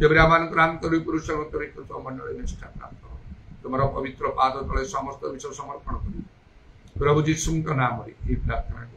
ଯେପରି ଆମମାନଙ୍କର ଆନ୍ତରିକ ପୁରୁଷ ଆନ୍ତରିକ ମଣ୍ଡଳୀ ନିଷ୍ଠା ପ୍ରାପ୍ତ ତୁମର ପବିତ୍ର ପାଦ ତଳେ ସମସ୍ତ ବିଷୟ ସମର୍ପଣ କରି ପ୍ରଭୁ ଯୀଶୁଙ୍କ ନାମରେ ଏହି ପ୍ରାର୍ଥନା କରୁଛି।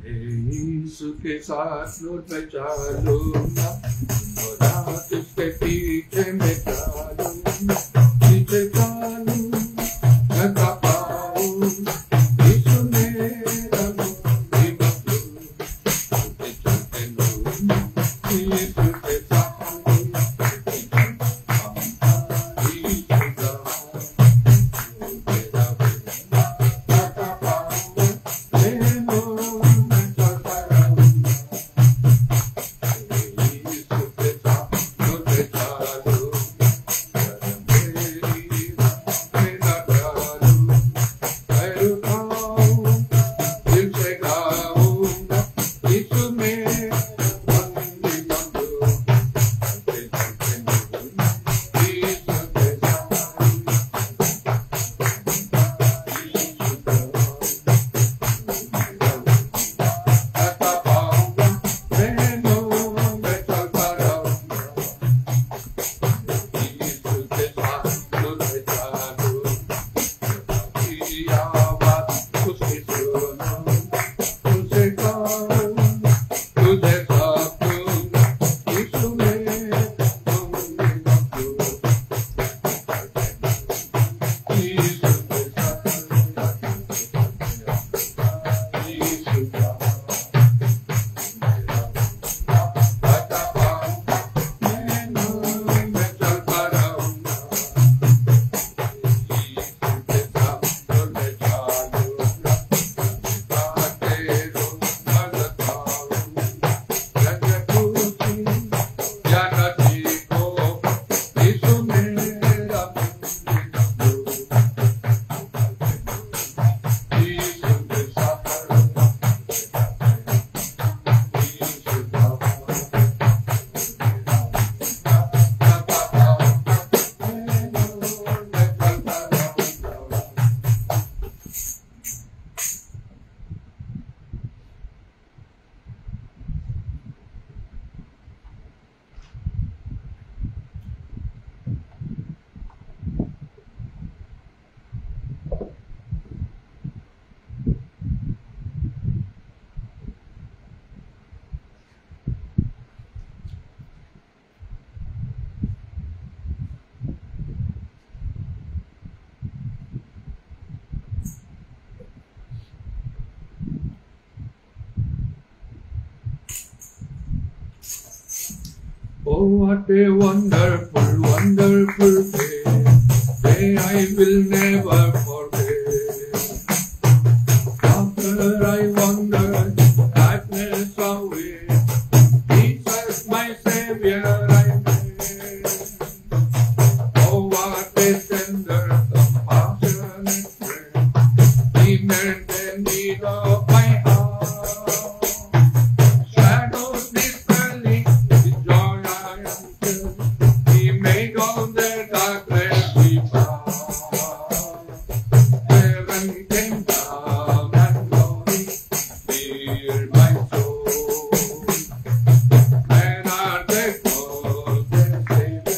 यीशु के साथ नूर पे चलूंगा, रात उसके पीछे में चलूंगा, पीछे चलूंगा लगा पाऊं यीशु मेरा मुक्ति बंधु, चलते चलते लूंगा यीशु के साथ Oh, what a wonderful, wonderful day, day I will never forget. After I wandered darkness away, Jesus, my Savior, I met. Oh, what a tender, compassionate friend, He met the need of my heart. Shadows dispelling, with joy I am filled, He made all the darkness be found. Heaven came down and glory filled my soul. When our death was the Savior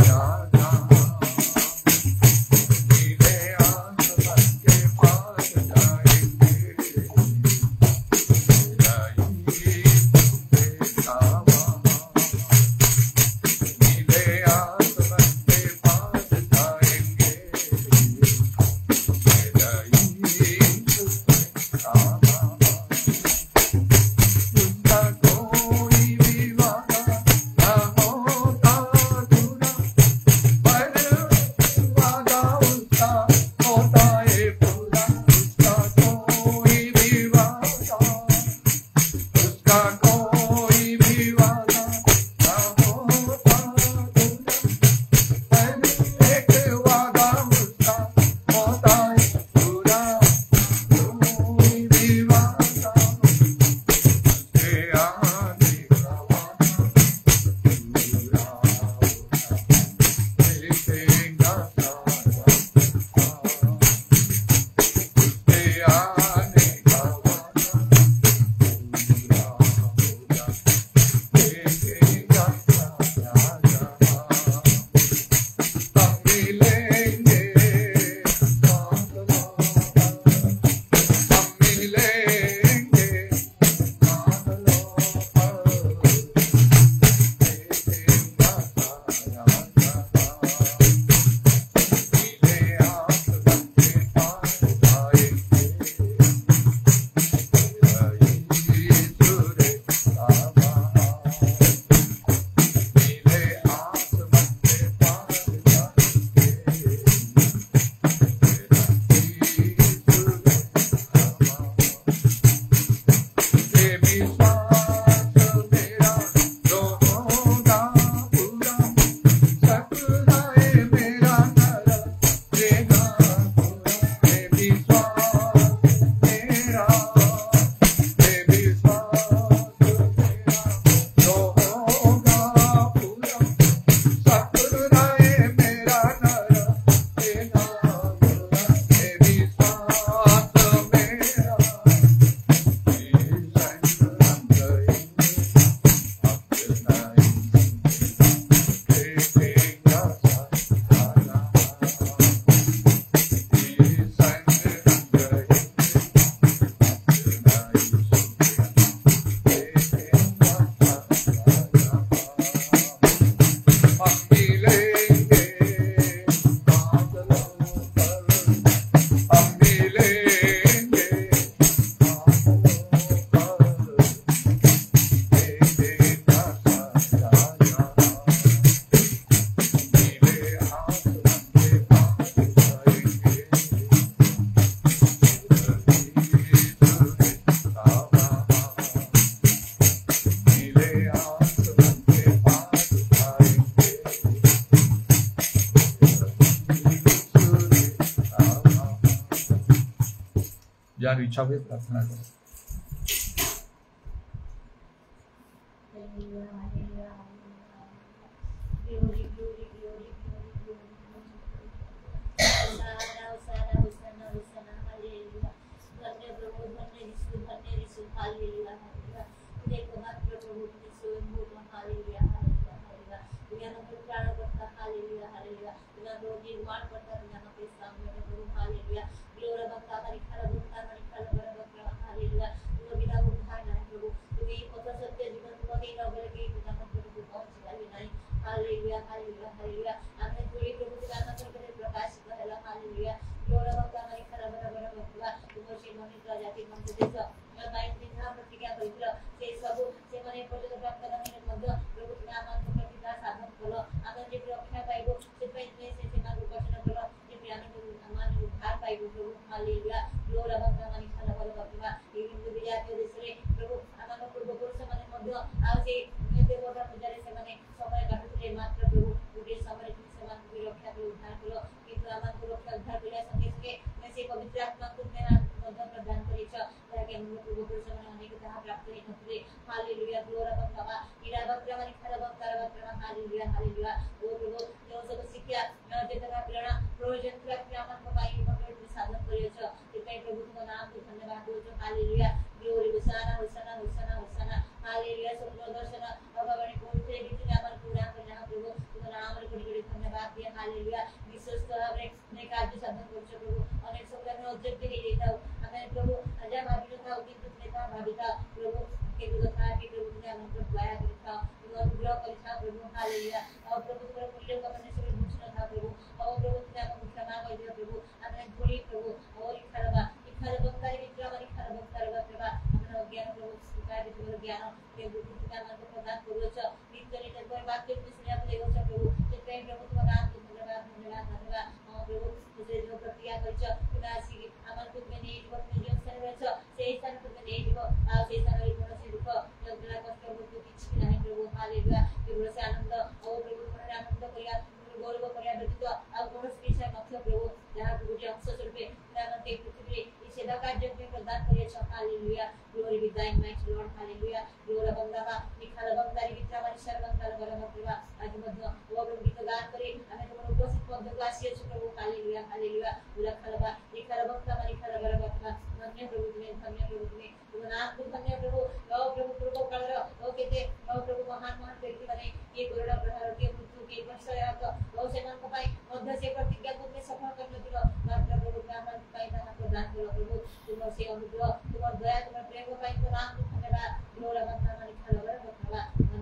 यार इच्छा हुई प्रार्थना करो। प्रदान करियछ hallelujah glory B थी mighty Lord hallelujah glory बंदाबा निखाल बंदारी विद्या वाली सर्वंतार बरम प्रभु आज मध्य ओ प्रभु गीत गान करी हमें तुम उपस्थित मध्य को आसीछ प्रभु हालेलुया हालेलुया पूरा खलबा निखाल बंदा मारी खल बरम प्रभु धन्य प्रभु तुम्हें तुम नाम को धन्य प्रभु ओ प्रभु पूर्व काल ओ केते ओ प्रभु महान महान व्यक्ति माने ये कोरोना प्रहार के मृत्यु के वर्षयात ओ सेना को पाई मध्य से प्रतिज्ञा को में सफल करने दिलो मात्र प्रभु नाम पाई ताहा प्रदान करो प्रभु तुम से अनुग्रह तुम दया तुम प्रेम पाई तो नाम को धन्यवाद ग्लोरी बंदा मारी खल बरम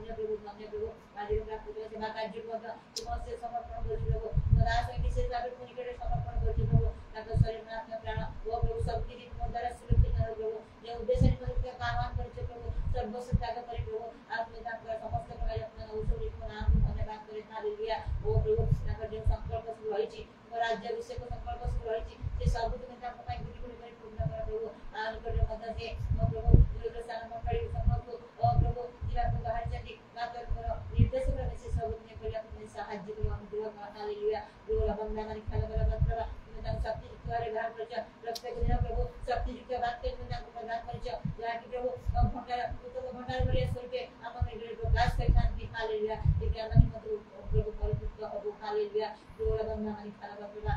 प्रभु धन्य प्रभु आज प्राप्त करे सेवा कार्य को तुम से समर्पण कर प्रभु दास विशेष भाव को निकट समर्पण कर प्रभु ताको शरीर में आत्मा प्राण ओ प्रभु सब की तुम द्वारा सुरक्षित करो प्रभु जे उद्देश्य निमित्त का आह्वान करछे प्रभु सर्वस्व त्याग करे प्रभु आत्मा दान कर समस्त प्रकार अपना औषधि को नाम को धन्यवाद करे हालेलुया ओ प्रभु ताको जे संकल्प सब रहिछि राज्य विषय को संकल्प सब रहिछि से सब तुम ताको पाई गुडी गुडी करे पूर्ण कर प्रभु आ निकट मध्य से ओ प्रभु जो सान मंडली समस्त ओ प्रभु जिला को बाहर चली कातर करो निर्देश कर से सब तुम करे अपने सहाय्य करो अनुग्रह कर हालेलुया ग्लोरी बंदा मारी खल बरम प्रभु तुम शक्ति द्वारा बाहर करछ प्रत्येक दिन प्रभु शक्ति युक्त बात के तुम ताको प्रदान करछ या कि प्रभु भंडार उत्तम भंडार भरे स्वरूपे हम में प्रकाश करछन कि हालेलुया ये ज्ञान मत प्रभु परिपूर्ण हो हालेलुया ग्लोरी बंदा मारी खल बरम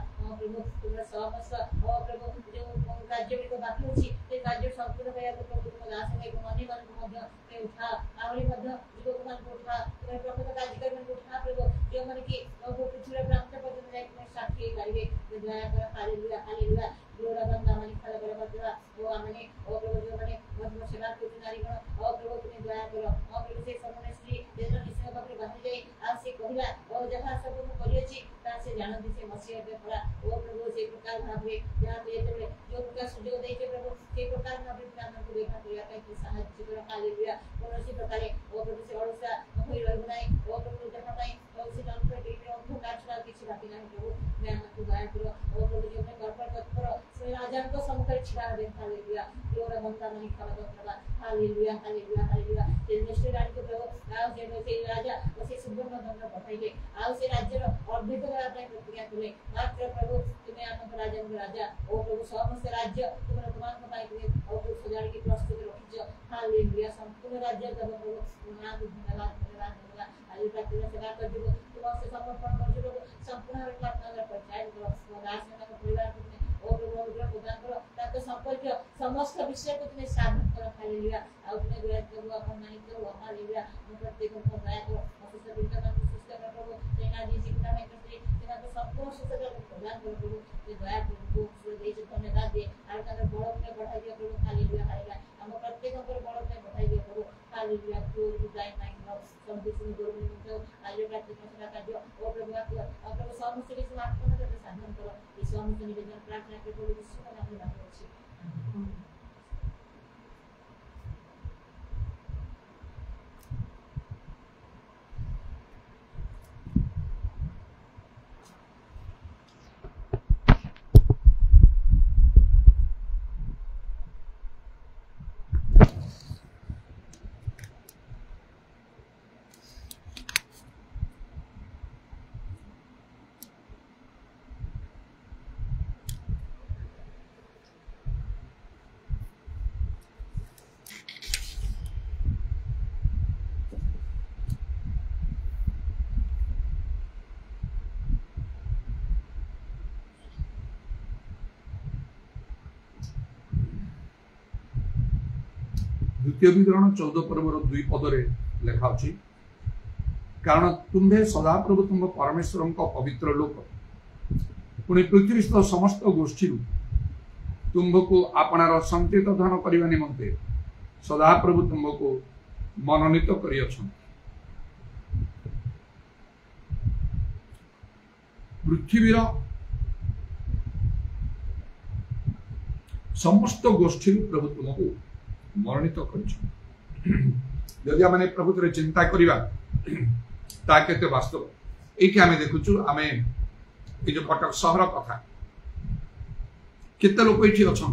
प्रभु तुम समस्त ओ प्रभु जो राज्य को बाकी होछि ते राज्य संपूर्ण भया तो प्रभु तुम दास में मनी मन को मध्य पे उठा आवली मध्य युवक मन को उठा तुम प्रभु कार्यक्रम में उठा प्रभु जो मन की प्रभु पृथ्वी प्रांत पर्यंत जाय तुम साक्षी करिवे दया कर हालेलुया हालेलुया ग्लोरी बंदा मारी खल बरम प्रभु ओ आमने ओ प्रभु जो माने मध्य सेवा करते नारी गण ओ प्रभु तुम दया करो ओ प्रभु से समने श्री देश निश्चय बाबू बाहर जाई आ से कहिला ओ जहां सब को करियछि ता से जानନ୍ତି से मसीह पे पड़ा ओ प्रभु से प्रकार भाबे जहां पे जो प्रकार सुजोग देते प्रभु से प्रकार भाबे हम को देखा करिया के सहायता कर हालेलुया कौनसी प्रकार ओ प्रभु से ओडसा होई रहु नाही ओ प्रभु जहां पाई ओ से नाम पे टीवी अंधकार छला किछि बाकी नाही प्रभु मैं हमको दया करो ओ प्रभु जो मैं कर्पण करो से राजा को समकर छिड़ा दे हालेलुया ग्लोरी बंदा मारी खल बरम हालेलुया हालेलुया हालेलुया ते निश्चय राज को प्रभु आ जे से राजा ओ से सुबर्ण दंड पठाइले आ से राज्य अर्धित करा प्रतिज्ञा कले मात्र प्रभु तुम्हें हम राजा ओ प्रभु समस्त राज्य तुम वर्तमान को पाई ओ प्रभु सजाड़ के प्रस्तुत रखिछ हालेलुया संपूर्ण राज्य तब प्रभु नाम धन्यवाद धन्यवाद धन्यवाद आज प्रार्थना सेवा कर दिबो तुम से समर्पण कर दिबो संपूर्ण प्रार्थना कर चाहे तो दास का परिवार को ओ प्रभु अनुग्रह प्रदान करो ताको संपर्क समस्त विषय को तुम्हें साधन करो हालेलुया आ तुम्हें दया करो अपन मानिक हो हालेलुया प्रत्येक को दया करो अସୁস্থ विद्यमान को सुस्थ कर प्रभु सेना जी सिकता में करते सेना को संपूर्ण सुस्थ प्रदान करो प्रभु ते दया करो सुर दे धन्यवाद दे आर का बड़ में बढ़ाई दियो प्रभु हालेलुया हालेलुया हम प्रत्येक को बड़ में बढ़ाई दियो प्रभु हालेलुया ग्लोरी दाई माइक लॉर्ड संबित गुरु में आज प्रार्थना सेवा कर दियो ओ प्रभु समस्त के समापन कर साधन करो इस समस्त निवेदन प्रार्थना के प्रभु यीशु का नाम में मांगो छी द्वितीय विवरण 14 पर्वर 2 पदरे लेखा अछि कारण तुम्भे सदाप्रभु तुम परमेश्वर पवित्र लोक पुणी पृथ्वीस्थ समस्त गोष्ठी तुम्भको आपणार संचित धन करने निमंते सदाप्रभु तुमको मनोनीत करियछन पृथ्वीर समस्त गोष्ठी प्रभु तुमको मनोनीत कर प्रभु थे चिंता करवा केते वास्तव ये आम देखु आम ये जो कटक सहर कथा केते लोक ये अच्छा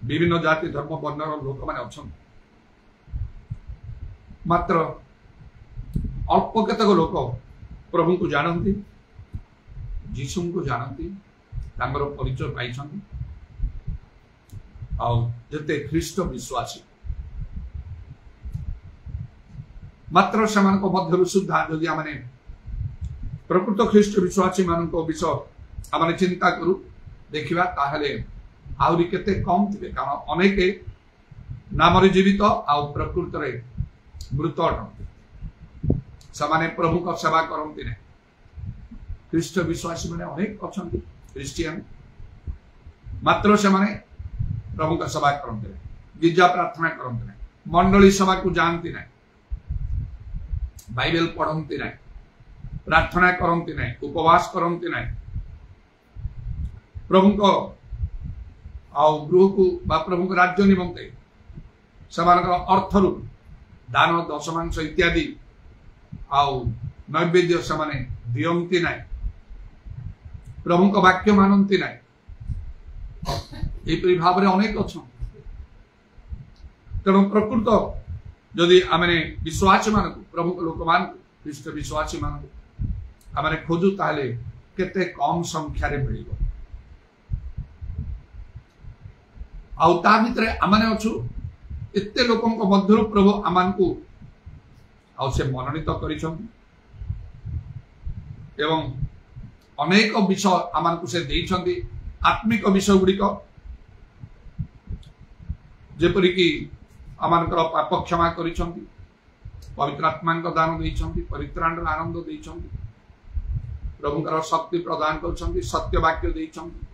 विभिन्न जाति धर्म वर्णर लोक मैंने अच्छा मात्र अल्प केतक लोक प्रभु को जानती जीशु को जानती परिचय पाई जते ख्रीष्ट विश्वासी मात्र से मध्य सुधा जदि आम प्रकृत ख्रीष्ट विश्वासी मान विषय आम चिंता करू देखा ताहले आहरी केते कम थे कारण अनेक नाम जीवित आ प्रकृत मृत अटंती से प्रभु को सेवा करती नहीं ख्रीष्ट विश्वासी मैंने अनेक अच्छा क्रिश्चियन मात्र से प्रभु का सेवा करते नहीं गिरजा प्रार्थना करते नहीं मंडली सभा को जानती नहीं बाइबल पढ़ती नहीं प्रार्थना करती नहीं उपवास करती नहीं प्रभु को गृह को प्रभु राज्य निमंते अर्थ रु दान दशमांश इत्यादि नैवेद्य से दियंती नहीं प्रभु को वाक्य मानती नहीं यहपरी भाव में अनेक अच्छा तेणु प्रकृत जदि आम विश्वासी मान प्रभु लोक मान ख्रीष्ट विश्वासी मान आम खोजु ताले केते कम संख्यार मिल भितर आमने अच्छु एते लोकों मध्य प्रभु आमान को से मनोनीत करिछंती एवं अनेक विषय आमान को से देइछंती आत्मिक विषय गुड़िक जेपरिकी आमानकर पाप क्षमा करिछंती पवित्र आत्मा दान देइछंती परित्राण आनंद देइछंती प्रभुकर शक्ति प्रदान करछंती सत्य वाक्य देइछंती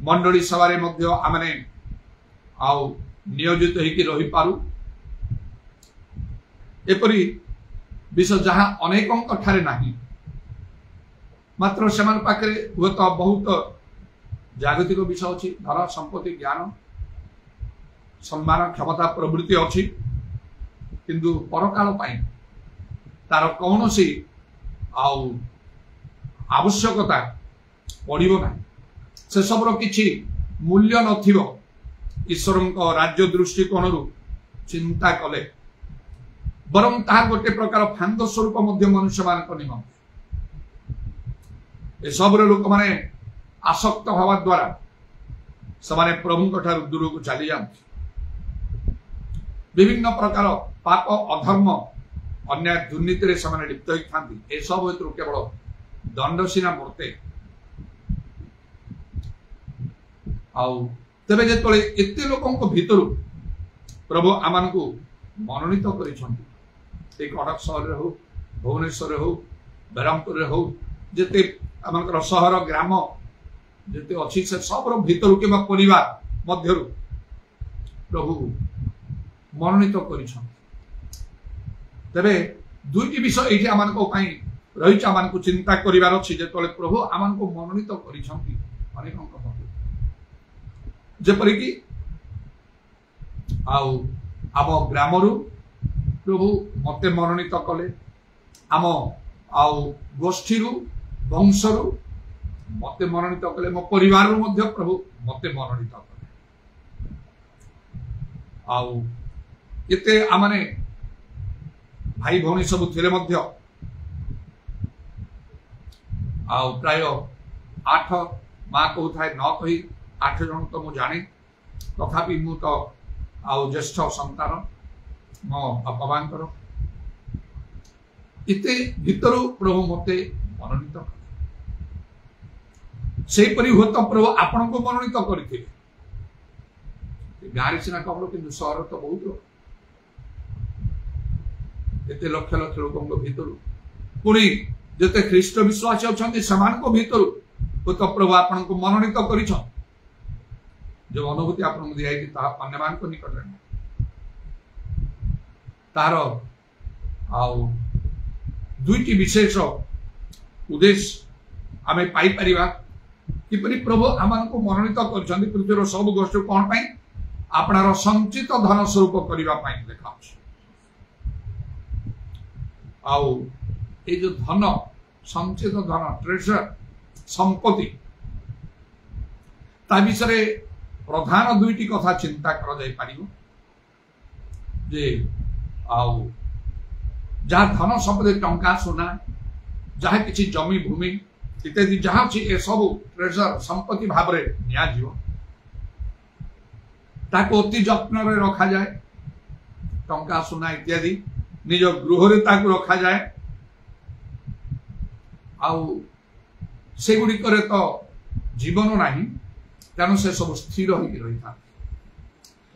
मंडली सभा मध्य आमने नियोजित होइकी रही पारू एपरी विषय जहाँ अनेकों ठारे नाही मात्र सेमान पाखरे हुए तो बहुत जागतिक विषय अच्छी धन संपत्ति ज्ञान सम्मान क्षमता प्रवृत्ति अच्छी किंतु परकाल पाई तार कौन सी आवश्यकता पड़ो ना से सबरो किछि मूल्य नथिबो ईश्वर राज्य दृष्टिकोण चिंता कले बरं ता गोटे प्रकार फांद स्वरूप मनुष्य मान निमंते ए सब लोक माने आसक्त हवा द्वारा से प्रभु दूर को चली जाती विभिन्न प्रकार पाप अधर्म अन्याय दुर्नीति से लिप्त होती सब केवल दंड सीना मूर्ते तेरे जो एते लोकों भीतर प्रभु आमान को मनोनीत कर कटक सहर हो भुवनेश्वर हो बेरमपुर हो जिते आम सहर ग्राम जिते अच्छी से सब भीतर कि परिवार मध्य प्रभु मनोनीत कर दुईटी विषय ये आम रही आम को चिंता करार अच्छी जो प्रभु आम को मनोनीत कर जेपरिकी आम ग्राम प्रभु मते मनोनीत कले आम गोष्ठी वंश मते मनोनीत कले मो परिवार प्रभु मते मनोनीत कले आमने भाई भौणी सब थिले मध्य प्राय 8 माँ कहूए 9 कही 8 जन तो मु जानी तथापि मु तो ज्येष्ठ संतान मो बापा मांकर इते भीतर प्रभु मते मनोनीत से हुए तो प्रभु आपण को मनोनीत करते गाँव सीना कम कि सहर तो बहुत एते लक्ष लक्ष लोकों भीतर पुणी जिते ख्रीष्ट विश्वासी अच्छा से भीतर तो प्रभु आपण को मनोनीत कर जो अनुभूति आपको दिखाई अन्य मान निकट तार दुईटी विशेष उद्देश्य आम पाइपर किपरि प्रभु आम को मनोनीत कर पृथ्वीर सब गोष्ठी कौन पाई आपणार संचित धन स्वरूप करने देखा जो धन संचित धन ट्रेजर संपत्ति ता विषय प्रधान दुईटी कथा चिंता कर जहाँ धन संपत्ति टंका सोना जहाँ किसी जमी भूमि इत्यादि जहाँ अच्छी ए सब ट्रेजर संपत्ति भाव में निया ताको अति जत्न रखा जाए टंका सुना इत्यादि निज गृह ताको रखा जाए आउ से गुड़िकर तो जीवन नाही तेणु से सब स्थिर होगी रही था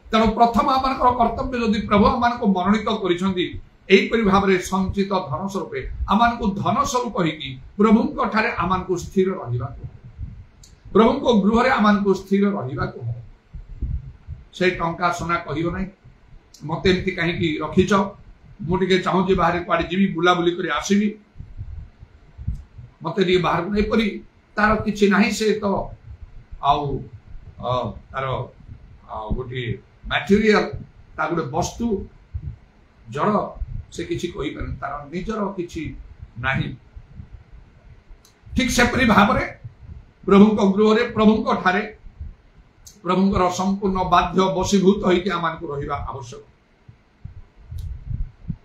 तेणु प्रथम आम कर्तव्य जदि प्रभु आम मनोनीत कर भाव में संचित धन स्वरूप आम धन स्वरूप ही प्रभु आम स्थिर रहा प्रभु गृह आम स्थिर रहा से टंका सोना कह ना मत एमती कहीं रखीच मुझे चाहूँ बाहर कड़े जी बुलाबुली कर आसबि मत बाहर को एपरी तार कि ना से तो आउ तार गोटे मटेरियल ता गोटे वस्तु जड़ से किसी कही पारे तार निजर किसी नहीं ठीक सेपरी भाव में प्रभु गृह प्रभु ठारे प्रभुंकर संपूर्ण बाध्य बसीभूत होइके आम रहा आवश्यक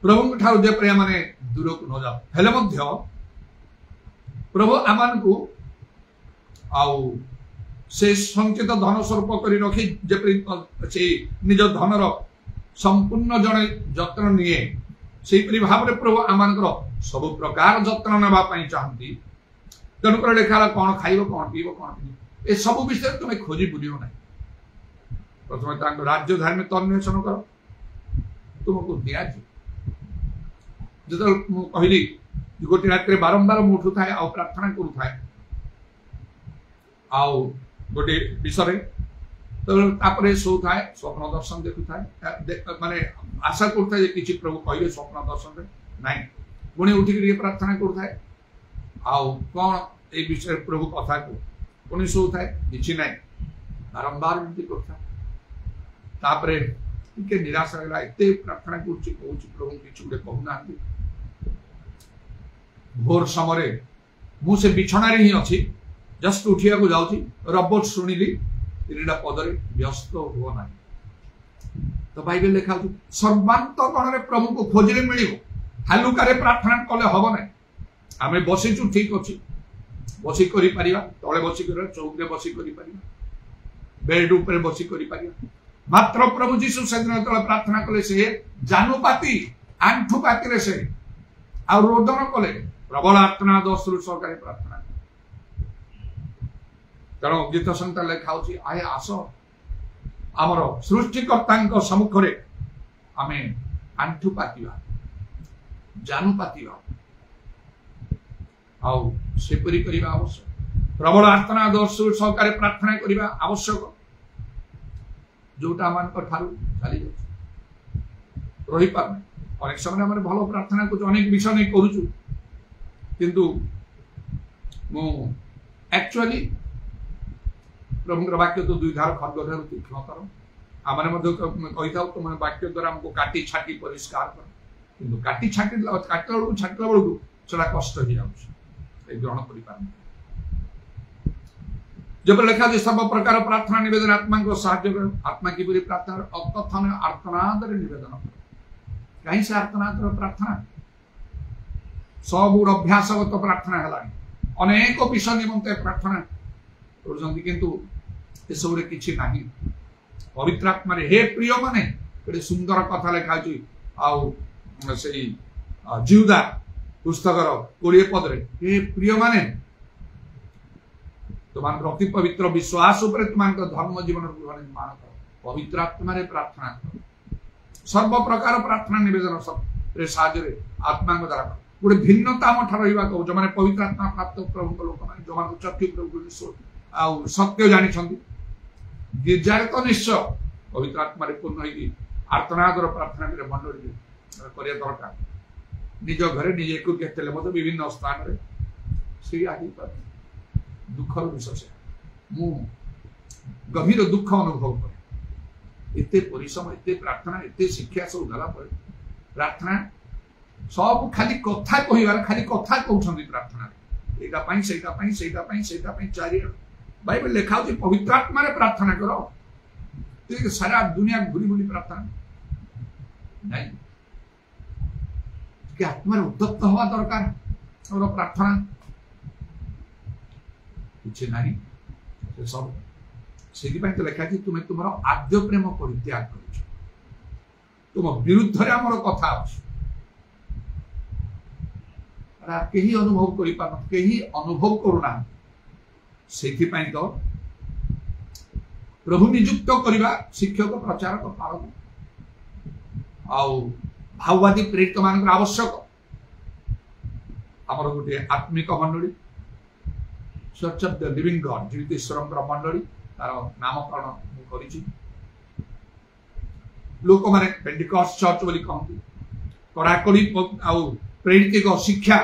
प्रभु ठार जेपरि आमने दूर को न जाओ हेले मध्य प्रभु आम को आउ से संचित धन स्वरूप कर रखी जेपरि से निज धनर संपूर्ण जड़े जत्न निए से भाव में प्रभु आम सब प्रकार जत्न नापी चाहती तेणुक देखा कौन खाइब कौन पीब कौन पीब ए सब विषय तुम्हें खोजी बुझो ना प्रथम राज्य धर्म तो अन्वेषण कर तुमको दिया जो कहली गोटे रात बारंबार मुझे उठू थाए आ प्रार्थना करू थाए आउ गोटे विषय तो शो थाए स्वप्न दर्शन देखु थाए माने आशा करुए कि प्रभु कहे स्वप्न दर्शन नाई पुणी उठिक प्रार्थना करू थाए आउ कौन ए विषय प्रभु कथा को पुणी शो थाए कि ना बारंबार एमती करता तापरे टिके निराशा लगा एते प्रार्थना करुच्ची कहूँ प्रभु किसी गोटे कहूना भोर समय मुझे बिछणार ही अच्छी जस्ट उठिया को जाऊँगी रबोट शुणिली 3टा पदरे व्यस्त हुआ ना तो बाइबल लिखा सर्वांतकरण में प्रभु को खोजले मिल हालुकार प्रार्थना कले हम ना आम बसीचु ठीक अच्छे बसी कर तले बसी कर चौकरे बसी कर बेड उपर बसी कर मात्र प्रभु जीशु से दिन तले प्रार्थना कले से जानुपाती आंठुपाती से आ रोदन कले प्रबल आत्मनाद अश्रु सहकारे प्रार्थना तेणु गीत संहिता लेखा आए आस आमर सृष्टिकर्ता सम्मुखें आम आंठु पातिबा जानू पातिबा आउ सेपरी करबा आवश्यक प्रबल आत्मनाद अश्रु सहकारे प्रार्थना करबा आवश्यक जोटा आम ठारू चली जा रही पार अनेक समय भल प्रार्थना कर अनेक विषय नहीं करुचु किंतु मु एक्चुअली प्रभु वाक्य तो दुई धार खड्ग ठार तीक्ष्णतर आम कही था तुम वाक्य द्वारा आमको काटी छाटी परिष्कार कर किंतु काटी छाटी काटला बेलू छाटला बेलू से कष्ट हो जाए ग्रहण कर जब लिखा जाए सब प्रकार प्रार्थना निवेदन आत्मा को साहाय्य आत्मा की पूरी प्रार्थना अकथन आर्तनाद निवेदन कहीं से आर्तनाद प्रार्थना सब अभ्यासगत प्रार्थना है अनेक विषय निमंते प्रार्थना किंतु सब किसी ना पवित्र आत्मा हे प्रिय माने गोटे सुंदर कथा लिखा से जिहुदा पुस्तकर 20 पदरे हे प्रिय माने तुम अति पवित्र विश्वास तुम धर्म जीवन गृह निर्माण कर पवित्र आत्मा प्रार्थना कर सर्व प्रकार प्रार्थना निवेदन सब साहाय्य आत्मा द्वारा गोटे भिन्नता रहा कहूँ जो मैंने पवित्र आत्मा प्राप्त प्रभु लोक मैंने जो चक्षु प्रभु सत्य जानी गिरजार तो निश्चय पवित्र आत्मा पूर्ण आर्तनादर प्रार्थना मंडली कर दरकार निज घर निजे एकुके विभिन्न स्थान में से आगे दुखर विषय से मु गभीर दुख अनुभव करे एते परिश्रम एते प्रार्थना एते शिक्षा सब गला प्रार्थना सब खाली कथा कहिबार खाली कथा कहउछन्ती प्रार्थना एटा पई सेटा पई सेटा पई सेटा पई चारि बाइबल लिखा होती पवित्र आत्मा रे प्रार्थना करो तो सारा दुनिया घुरी बुली प्रार्थना नहीं कि आत्मा उद्दत्त हवा दरकार और प्रार्थना किसी नहीं सब से लिखा है तुम्हें तुम आद्य प्रेम परित्याग कर तुम विरुद्ध आमर कथा कहीं अनुभव अनुभव करूना से तो प्रभु नियुक्त करवा शिक्षक प्रचारक पारक भाववादी प्रेरित मान आवश्यक आमर गोटे आत्मिक मंडली church of the living God जीवित ईश्वर मंडली तार नामकरण करी लोक मैंने पेंटिकॉस्ट चर्च बोली कहती कड़ाकड़ी प्रेरित शिक्षा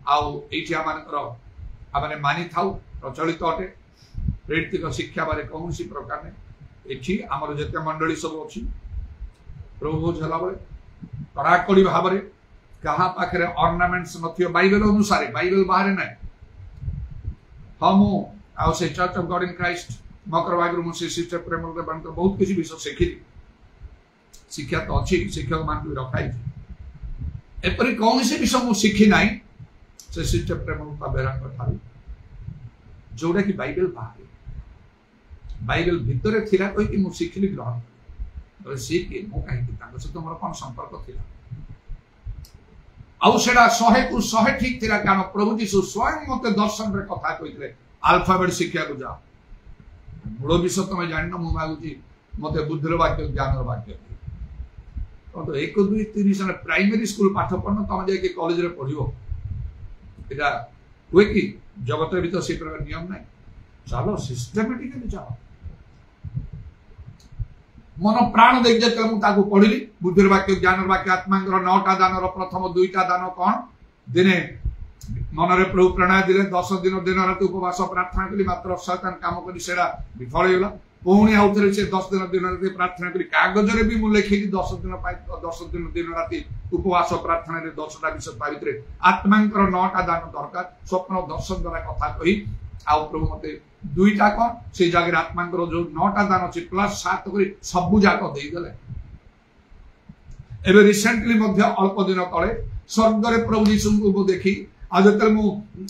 आम मानि था प्रचलित अटे प्रेरित शिक्षा बारे कौन सी प्रकार ने आमर जिते मंडली सब अच्छी प्रभु झला बेले कड़ाकड़ी भाव में क्या पाखे अर्नामेंट्स नथियो बाइबल अनुसार बाइबल बाहर ना हाँ मुझे church of God in Christ Makarbagh मुझे सिस्टर प्रेमल तो बहुत किसी विषय शिखिली शिक्षा तो अच्छी शिक्षक मान भी रखाई एपरी कौन सी विषय मुझे शिखी ना से सिस्टर प्रेमल बेरा जोड़ा कि बाइबल बाहर बाइबल भितर थिला कहि मु शिखिली ग्रहण सी कि मु कहीं सहित मोर कौन संपर्क थिला आउ सेडा 100 को 100 ठीक थिला कारण प्रभु जीशु स्वयं मते दर्शन रे कथा कहितले अल्फाबेट शिक्षा को जा मूल विषय तुम जान मु मागुची मते बुद्धर वाक्य ज्ञान वाक्य तो 1 2 3 सन प्राइमरी स्कूल पाठ पढ़न तुम जाके कॉलेज रे पढ़िबो एटा हुए कि जगत भी तो से प्रकार नियम नहीं चलो सिस्टमेटिकली जाओ मन प्राण देख जब मुझे पढ़ी बुद्धि वाक्य ज्ञान वाक्य आत्मांगर 9टा दान प्रथम 2टा दान कौन दिने मन रे प्रभु प्रणय दिले 10 दिन दिन रात उपवास प्रार्थना कली मात्र शैतान काम करी सेरा विफल होइला पुणी आउथरे से 10 दिन दिन रात प्रार्थना कली कागज रे भी मु लिखि 10 दिन दिन रात उपवास प्रार्थना रे 10टा विषय पावित्रे आत्मांकर 9टा दान दरकार स्वप्न दर्शन द्वारा कथा कही आउ प्रभु मते 2टा कौन से जगह आत्मांकर जो 9टा दान अच्छी प्लस 7 करी सबु जाक दे देले एबे रिसेंटली मध्य अल्प दिन तले स्वर्ग रे प्रभु यीशु को देखी आज तक मु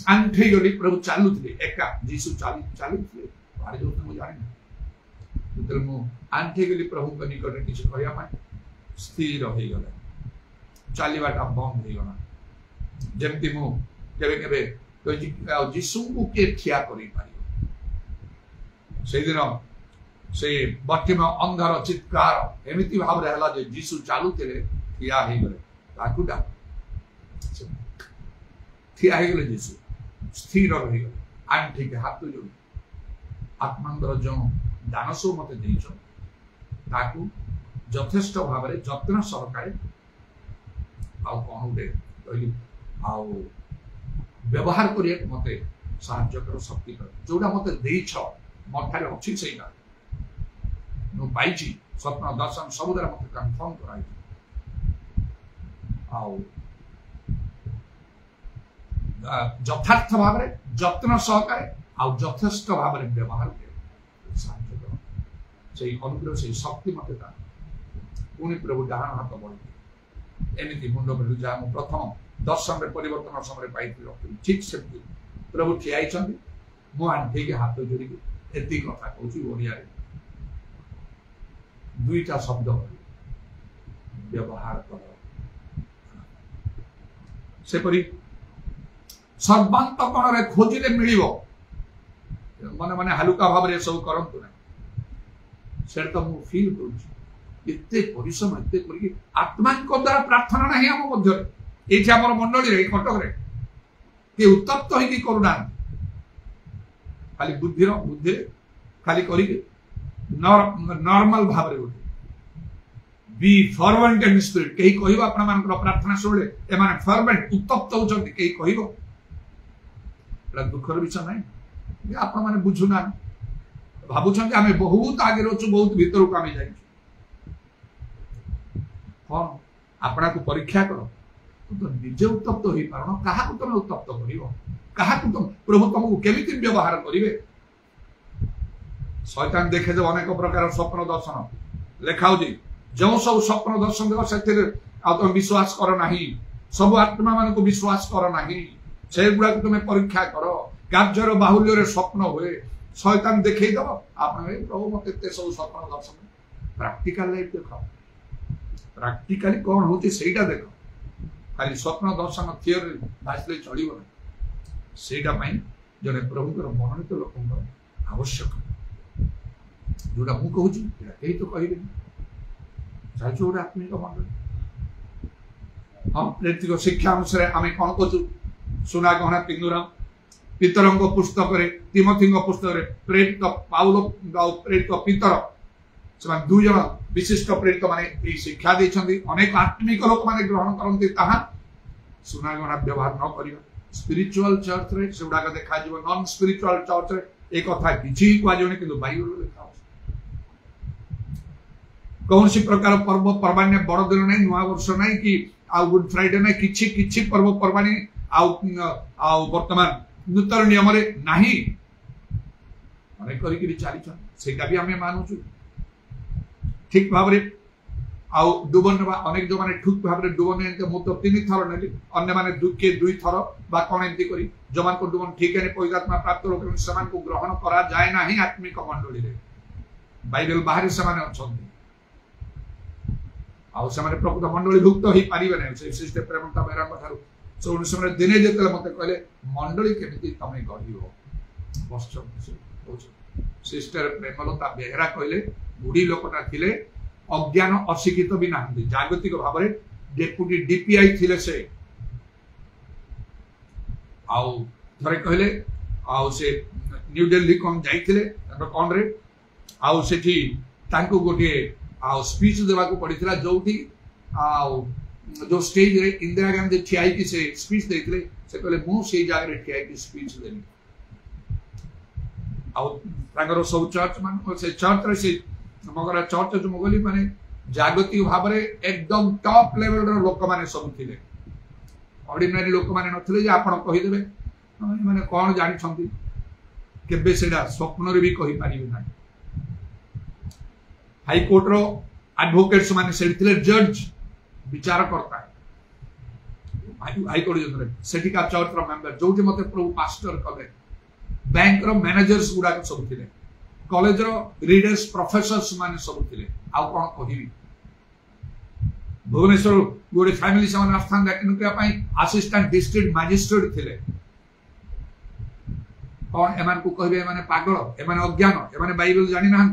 आंठे गली प्रभु चालुथिले एका यीशु चालुथिले बारे जो मु जानि तले मु आंठे गली प्रभु को निकट किछ करिया पाए स्थिर हो गला चालीबाटा बंद हो गला जेमति मु केबे केबे तो यीशु को के ठिया करि पारियो से दिन से बट्टी में अंधार चित्कार एमती भाव रे हला जे यीशु चालुथिले ठिया हे गले ताकू डा ठिया हे गले यीशु स्थिर रही गले आंटी के हाथ जोड़ आत्मांतर जो दान सब मत देइछो ताकू यथेष्ट भाव रे जत्न सहकारे आउ कोन उठे कहली आउ व्यवहार करिया मते साहाय्य कर शक्ति कर जोडा मते देइछो मठारे अछि सेइना नु पाइछि स्वप्न दर्शन सबुदरा मते कन्फर्म कराइ आउ यथार्थ भाव रे जत्न सहकारे आउ यथेष्ट भाव रे व्यवहार करे साहाय्य कर सेई अनुग्रह सेई शक्ति मते ता पुनि प्रभु डाहाण हाथ बढ़ी एमिति मुंड पर जा मु प्रथम दर्शन रे परिवर्तन समय पाई ठीक से प्रभु ठियाई छथि मु आंठी के हाथ जोड़ी एति कथा कहूची ओडिया रे 2टा शब्द व्यवहार कर से परि सर्वांतकरण रे खोजिले मिलिबो मन मन हलुका भाव रे सब करंतु ना सेट तो मु फील करूची एते परिश्रम एते करी आत्मा को द्वारा प्रार्थना नहीं हम मध्य ये आम मंडली रे कटक रे कि उत्तप्त होगी करुणा खाली बुद्धि खाली करी नॉर्मल भाव रे गोटे बी फॉरवेंट इन स्पिरिट कहीं कहबो आपण मानकर प्रार्थना सुले ए माने फॉरवेंट उत्तप्त होचंती कहीं कहबो एला दुखर विषय नहीं आपण माने बुझुना भाबुछंती आमे बहुत आगे रहछु बहुत भीतर को आमे जाई हां आपना को परीक्षा करो तो निजे उत्तप्त हो पारण कहा को तुम उत्तप्त करिवो कहा को तुम प्रभु तुमको केमिति व्यवहार करिवे शैतान देखे जो अनेक प्रकार स्वप्न दर्शन लेखाउ जी जो सब स्वप्न दर्शन देव से तुम विश्वास कर नहीं सब आत्मा मान को विश्वास कर नहीं से गुड़ा तुम परीक्षा कर कार्यर बाहुल्य स्वप्न हुए शैतान देखईदब आप प्रभु मत सब स्वप्न दर्शन प्राक्टिकल लाइफ देख प्राक्टिकली कौन हो देख खाली स्वप्न दर्शन थियोरी भाषले चलो ना सेटा जड़े प्रभुकर मनोनीत लोक आवश्यक जोटा मुझे कहूँ कहीं तो कहे चाहूँ गोटे आत्मिक मंडल हाँ नैतिक शिक्षा अनुसार आम कौन कहूँ सुना गहना पिंधुराम पितर पुस्तक तिमोथी पुस्तक प्रेरित पाउल प्रेरित पितर से दुई जन विशिष्ट प्रेरित माने शिक्षा देते अनेक आत्मिक लोक मैंने ग्रहण करते सुना गहना व्यवहार न कर स्पिरिचुअल चर्च रे से गुड़ाक देखा नॉन स्पिरिचुअल चर्च रे एक कथा किसी कहने कि बाइबल देखा कौन सी प्रकार पर्व पर्वाणी बड़ दिन ना नुआ वर्ष ना कि गुड फ्राइडे ना कि पर्व पर्वाणी वर्तमान नूतन नियम नहीं अनेक चलता भी आम मानुचु ठीक भाव डुबन अनेक जो मैंने ठीक भाव डुबन मुझे 3 थर नेली अन्य मैंने 2 थर कौन एमती कर जो मान डुबन ठीक है पवित्रात्मा प्राप्त लोक से ग्रहण करा जाए ना आत्मिक मंडली रे बाइबल बाहर से प्रकृत मंडली भुक्त हो पारे ना विशिष्ट प्रेमता बेरा से दिने जो मत कहले मंडली केमी तुम गढ़ सिस्टर प्रेमलता बेहरा कहले बुढ़ी लोकटा थे अज्ञान अशिक्षित भी ना जागतिक भाव में डेपुटी डीपीआई थिले से थे कहले से न्यू दिल्ली कौन जाइए कौन रे गोटे स्पीच देवाक पड़ता जो जो स्टेज रे इंदिरा गांधी ठिया से स्पीच देते से कहले मुझे जगह ठिया स्पीच देनी सब चर्च मान से चर्च रे से मगर चर्च जो मुगली माने जागतिक भाव में एकदम टॉप लेवल रो लोक माने सब थिले ऑर्डिनरी लोक माने नथिले जे आपण कहि देबे माने कोन जानि छंती केबे सेडा स्वप्न रे भी कहि पारिबे ना हाई कोर्ट रो एडवोकेट्स माने सेड थिले जज विचार करता है हाई कोर्ट जो सेठी का चर्च रो मेंबर जोटी मते प्रभु पास्टर कले बैंक रो मैनेजर्स गुडा सब थिले कॉलेज रो रीडर्स प्रोफेसर्स माने सब थिले आ कोन कहिबी भुवनेश्वर गोटे फैमिली से आस्थान अटेंड करने असिस्टेंट डिस्ट्रिक्ट मजिस्ट्रेट थिले कौन एमान को कहबे एमाने पागल एमाने अज्ञान एमाने बाइबल जानि ना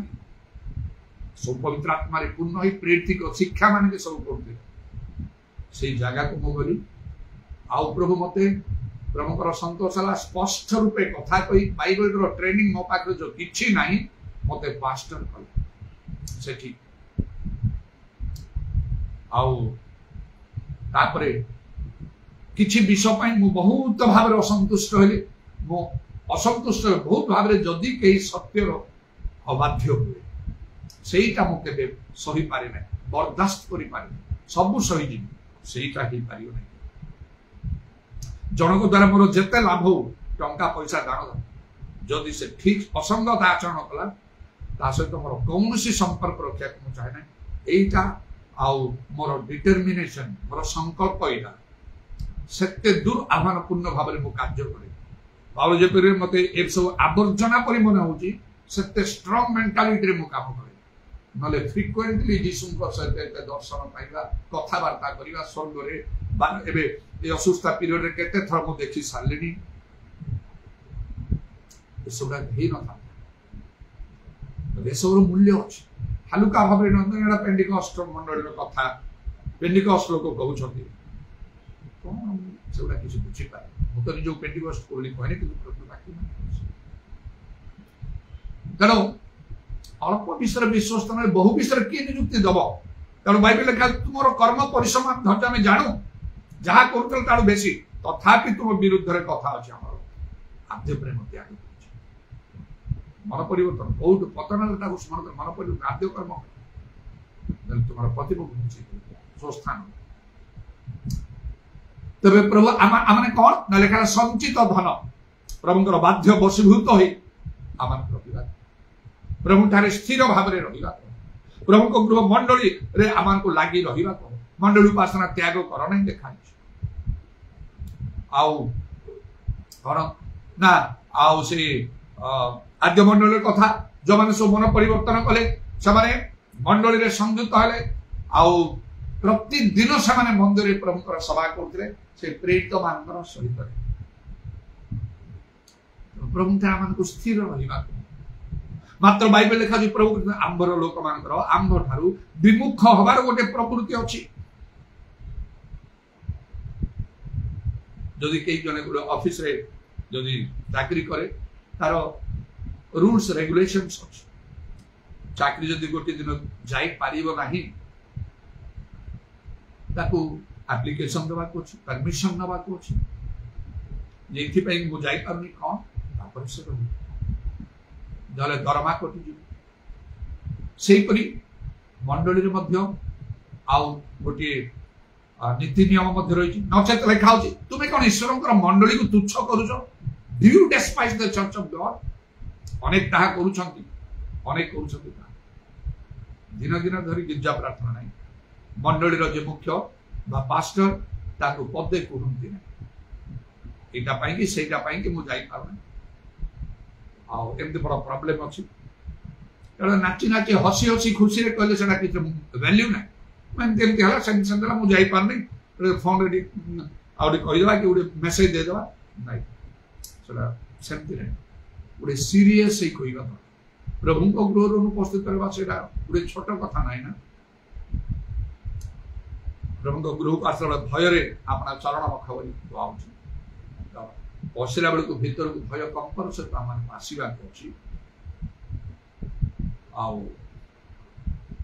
सब पवित्र आत्मा रे पूर्ण ही प्रेरित शिक्षा मान के सब करते से जगह को मो गली आउ प्रभु मते प्रमुखर संतोष है स्पष्ट रूपे कथा कही बाइबल रो ट्रेनिंग मो पाखरे जो किछि नाही मते पास्टर कले से ठीक तापरे किछि विषय पई मु बहुत भाव रे असंतुष्ट हेली मु असंतुष्ट बहुत भाव रे जदी केही सत्य रो अबाध्य हुए सेटा मु केबे सही पारे ना बर्दाश्त करि पारे सब सही जी सेटा ही पारियो ना जनक द्वारा मोर जेते लाभ हो टंका पैसा दान जदि से ठीक असंगत आचरण कला ता सहित मोर कौनसी संपर्क रखा को चाहे ना एटा आउ मोर डिटरमिनेशन मोर संकल्प एटा सत्य दूर आह्वानपूर्ण भाव में मु कार्य करे बाबू जेपरि मते ए सब आवर्जना परि मन होची सत्य स्ट्रांग मेंटालिटी रे मु काम करे नले फ्रीक्वेंटली जीसु को सहित दर्शन पाइबा कथा वार्ता करिबा स्वर्ग रे एबे ए असुस्था पीरियड रे केते थर मु देखि सालेनी सबरा हे न था देशर मूल्य अछि हालुका भाव रे नंदनडा पेंडिकॉस्ट मंडल रो कथा पेंडिकॉस्ट लोक कहउछथि कोन सेउडा किछ बुझि पाए मु तो जो पेंडिकॉस्ट कोली कहने कि बाकी करो अल्प विषय विश्वस्त न बहु विषय की नियुक्ति दब तेणु बाइबल लिखा तुम कर्म परिश्रम धैर्य आम जानू जहाँ करुल ताड़ू बेसी तथापि तुम विरुद्ध रे कथा अच्छे आम आद्य प्रेम त्याग मन परिवर्तन बहुत पतन स्मरण कर मन परिवर्तन आद्य कर्म तुम प्रतिमुख स्वस्थान तबे प्रभु आम कौन ना लिखा संचित धन प्रभुଙ୍କର बाध्य बशीभूत हो आम प्रभु ठारे स्थिर भाव में रहिबा प्रभु को गृह मंडली रे आमान को लागी रहिबा मंडली उपासना त्याग कर नहीं देखा आउ ना आउ से आद्य मंडल कथा जो मैंने सब मन परिवर्तन कले से मंडली रे संयुक्त हेले आउ प्रतिदिन से मंदिर प्रभुकर सभा करते से प्रेरित मान सहित प्रभु आम स्थिर रहा मात्र बाइबल लिखा प्रभु आंबर लोक मान आंब ठारू विमुख हबार गोटे प्रकृति अच्छी जदि कई जने गोटे ऑफिस रे जदि चाकरी करे तार रूल्स रेगुलेशंस अच्छी चाकरी जदि गोटे दिन जाई पारिबो नाही ताकू एप्लिकेशन दबा को परमिशन दबा को जेथि पई मु जाई परनी कोन तापर से जले दरमा कटि सेही परी मंडली रे मध्य आउ गोटे नीति नियम मध्य रही नचेत लिखा होची तुमे कोन ईश्वरंकर मंडली को तुच्छ करूछ do you despise the church of God अनेक ताहा करूछंती अनेक करूछंती दिन दिन धरी गिरजा प्रार्थना नहीं मंडली रो जे मुख्य बा पास्टर ताको पदे कहंती नहीं एटा पाई कि सेटा पाई कि मु जाई पारना आ एमते बड़ प्रॉब्लम अछि कारण नाची नाची हसी हसी खुशी रे कहले सेटा कि वैल्यू ना मैं तेमते हला संदला मु जाई पारनी फोन रे आउडी कहि देबा कि उडे मेसेज दे देबा नहीं सेटा सेमती नहीं उडे सीरियस ही कहिबा प्रभु को गृह रो उपस्थित करबा सेटा उडे छोट कथा नाही ना प्रभु को गृह को आसला भय रे अपना चरण रखबरी दुआउची पसिला बेलू भीतर को भय कंपर से आसवा अच्छी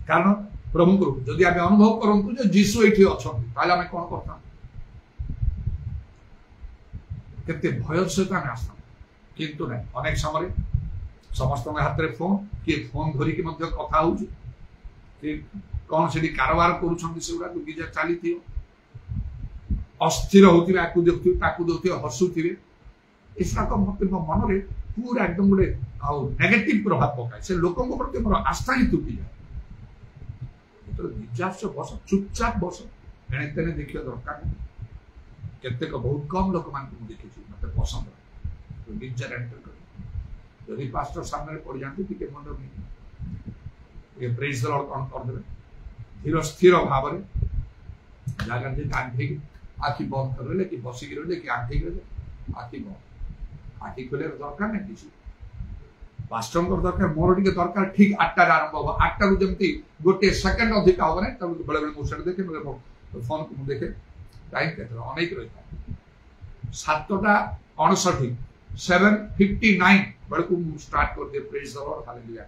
कारण प्रभु को जदि आम अनुभव करूँ जो जीशु ये अच्छा आम कौन करता केते भय सहित आम आसता किंतु ना अनेक समय समस्त हाथ में फोन किए फोन धरिकी कथा हो कौन से कारबार करुँच गिजा चली अस्थिर होते देखुए हसुवे इसका मत मो मन में पूरा एकदम गोटे नेगेटिव प्रभाव पकाए से लोकों प्रति मोर आस्था ही तुटी जाए गिजार्ष बस चुपचाप बस एणे तेने देखिए दरकार केतेक बहुत कम लोक मान देखी मत पसंद गिजार एंटर कर यदि पास्टर सामने पड़ जाती टिके मन ये प्रेज द लॉर्ड कौन कर देबे धीर स्थिर भाव में जगह जे कांठे आखि बंद कर ले कि बसिक रहे कि आंठी रहे आखि बंद आखि खोले दरकार नहीं किसी पास्टर दरकार मोर टिके दरकार ठीक 8टा आरंभ हो 8टा रु जमती गोटे सेकंड अधिक हो ना तब बेले बेले मुसेट देखे फोन को देखे टाइम केते अनेक रही 7टा 59 7:59 बेले को स्टार्ट कर दे प्रेज द लॉर्ड हालेलुया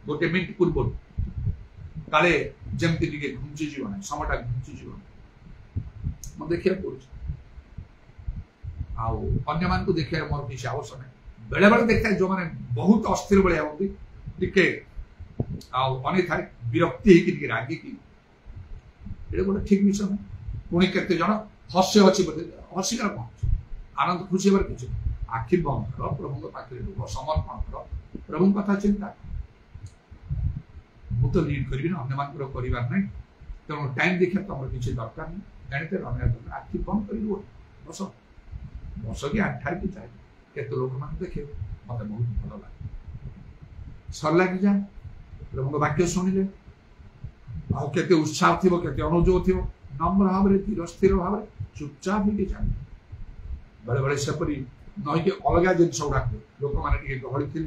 गोटे मिनिट पूर्व काले जमती टिके घुंची जीवन है समटा घुंची जीवन मैं देखिए पड़े अन्य मान को देखिए मोर किसी आवश्यक नहीं बेले बेले देखता है जो मैंने बहुत अस्थिर भाई हमें टिके अनेक विरक्ति ही रागिकी ये गोटे ठीक विषय नहीं पुणी केते जन हस्य अच्छी बोलते हसिकार कौन आनंद खुशी हेबार किसी आखि बंद कर प्रभु पाखे रुह समर्पण कर प्रभु कथा चिंता मु तो लीड करी ना अन्य मान करार नहीं तेणु टाइम देखिए तुम किसी दरकार नहीं जानते आखि बंद कर बस बस कि आठार की चाहिए केते लोक मान देखे मत बहुत भल लगे सरला कि जा प्रभु वाक्य शुणिले आते उत्साह थी केते अनुजोग थी नम्र भाव में धीर स्थिर भाव में चुपचाप ही जाए बेले बेले सेपरी नईकि अलग जिन गुड़ा लोक मैंने गहली थे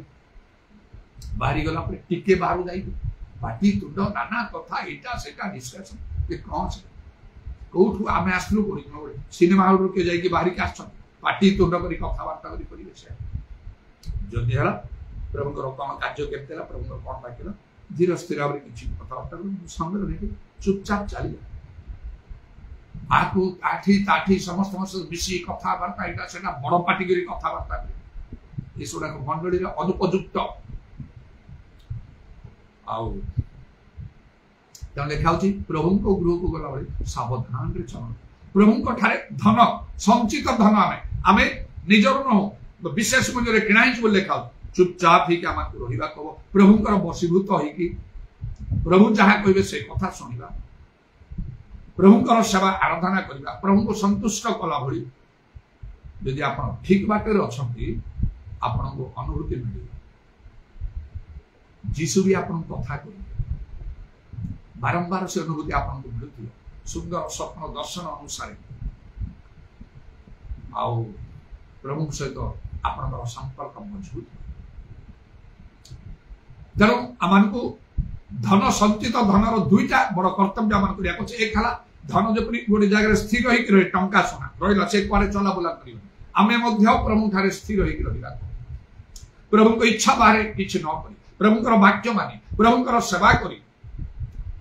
बाहरी गला टिके बाहर जाइए पाटी तुंड नाना कथा एटा सेटा डिस्कशन ये कौन से कौठू आम आसलु कोड़ी सिनेमा हॉल के जाइए बाहर के आस पाटी तुंड कर कथबार्ता करेंगे जदि है प्रभु कौन कार्य केमती है प्रभु कौन वाक्य धीर स्थिर भाव में किसी कथबार्ता संगे नहीं चुपचाप चली आकू आठी ताठी समस्त मिसी कथबार्ता यहाँ से बड़ पाटी कर कथबार्ता ये सब मंडली अनुपयुक्त लिखा प्रभु को गृह को गला बेले सावधान रे चल प्रभु धन संचित धन आम निजर न विशेष मूल्य किणाई लिखा चुपचाप ही आम रहा कह प्रभुंर बसीभूत होगी प्रभु जहाँ कहे से कथा शुणा प्रभुंर सेवा आराधना करवा प्रभु को संतुष्ट कला भली यदि आप ठीक बाटर अच्छा आपनको अनुभूति मिले जीशु भी आपन कथा कह बारंबार से अनुभूति आपको मिलुथि सुंदर स्वप्न दर्शन अनुसार आउ प्रभु सहित आपन संपर्क मजबूत तेणु आम को धन संचित धनर दुईटा बड़ कर्तव्य आम कर एक है धन जपरी गोटे जगह स्थिर होकर रहे टंका सोना रहा से कुआड़े चलाबुला कर आमे प्रभु ठारे स्थिर होकर रहा प्रभु को इच्छा बाहर किसी न कर प्रभुकर वाक्य मानी प्रभुकर सेवा करी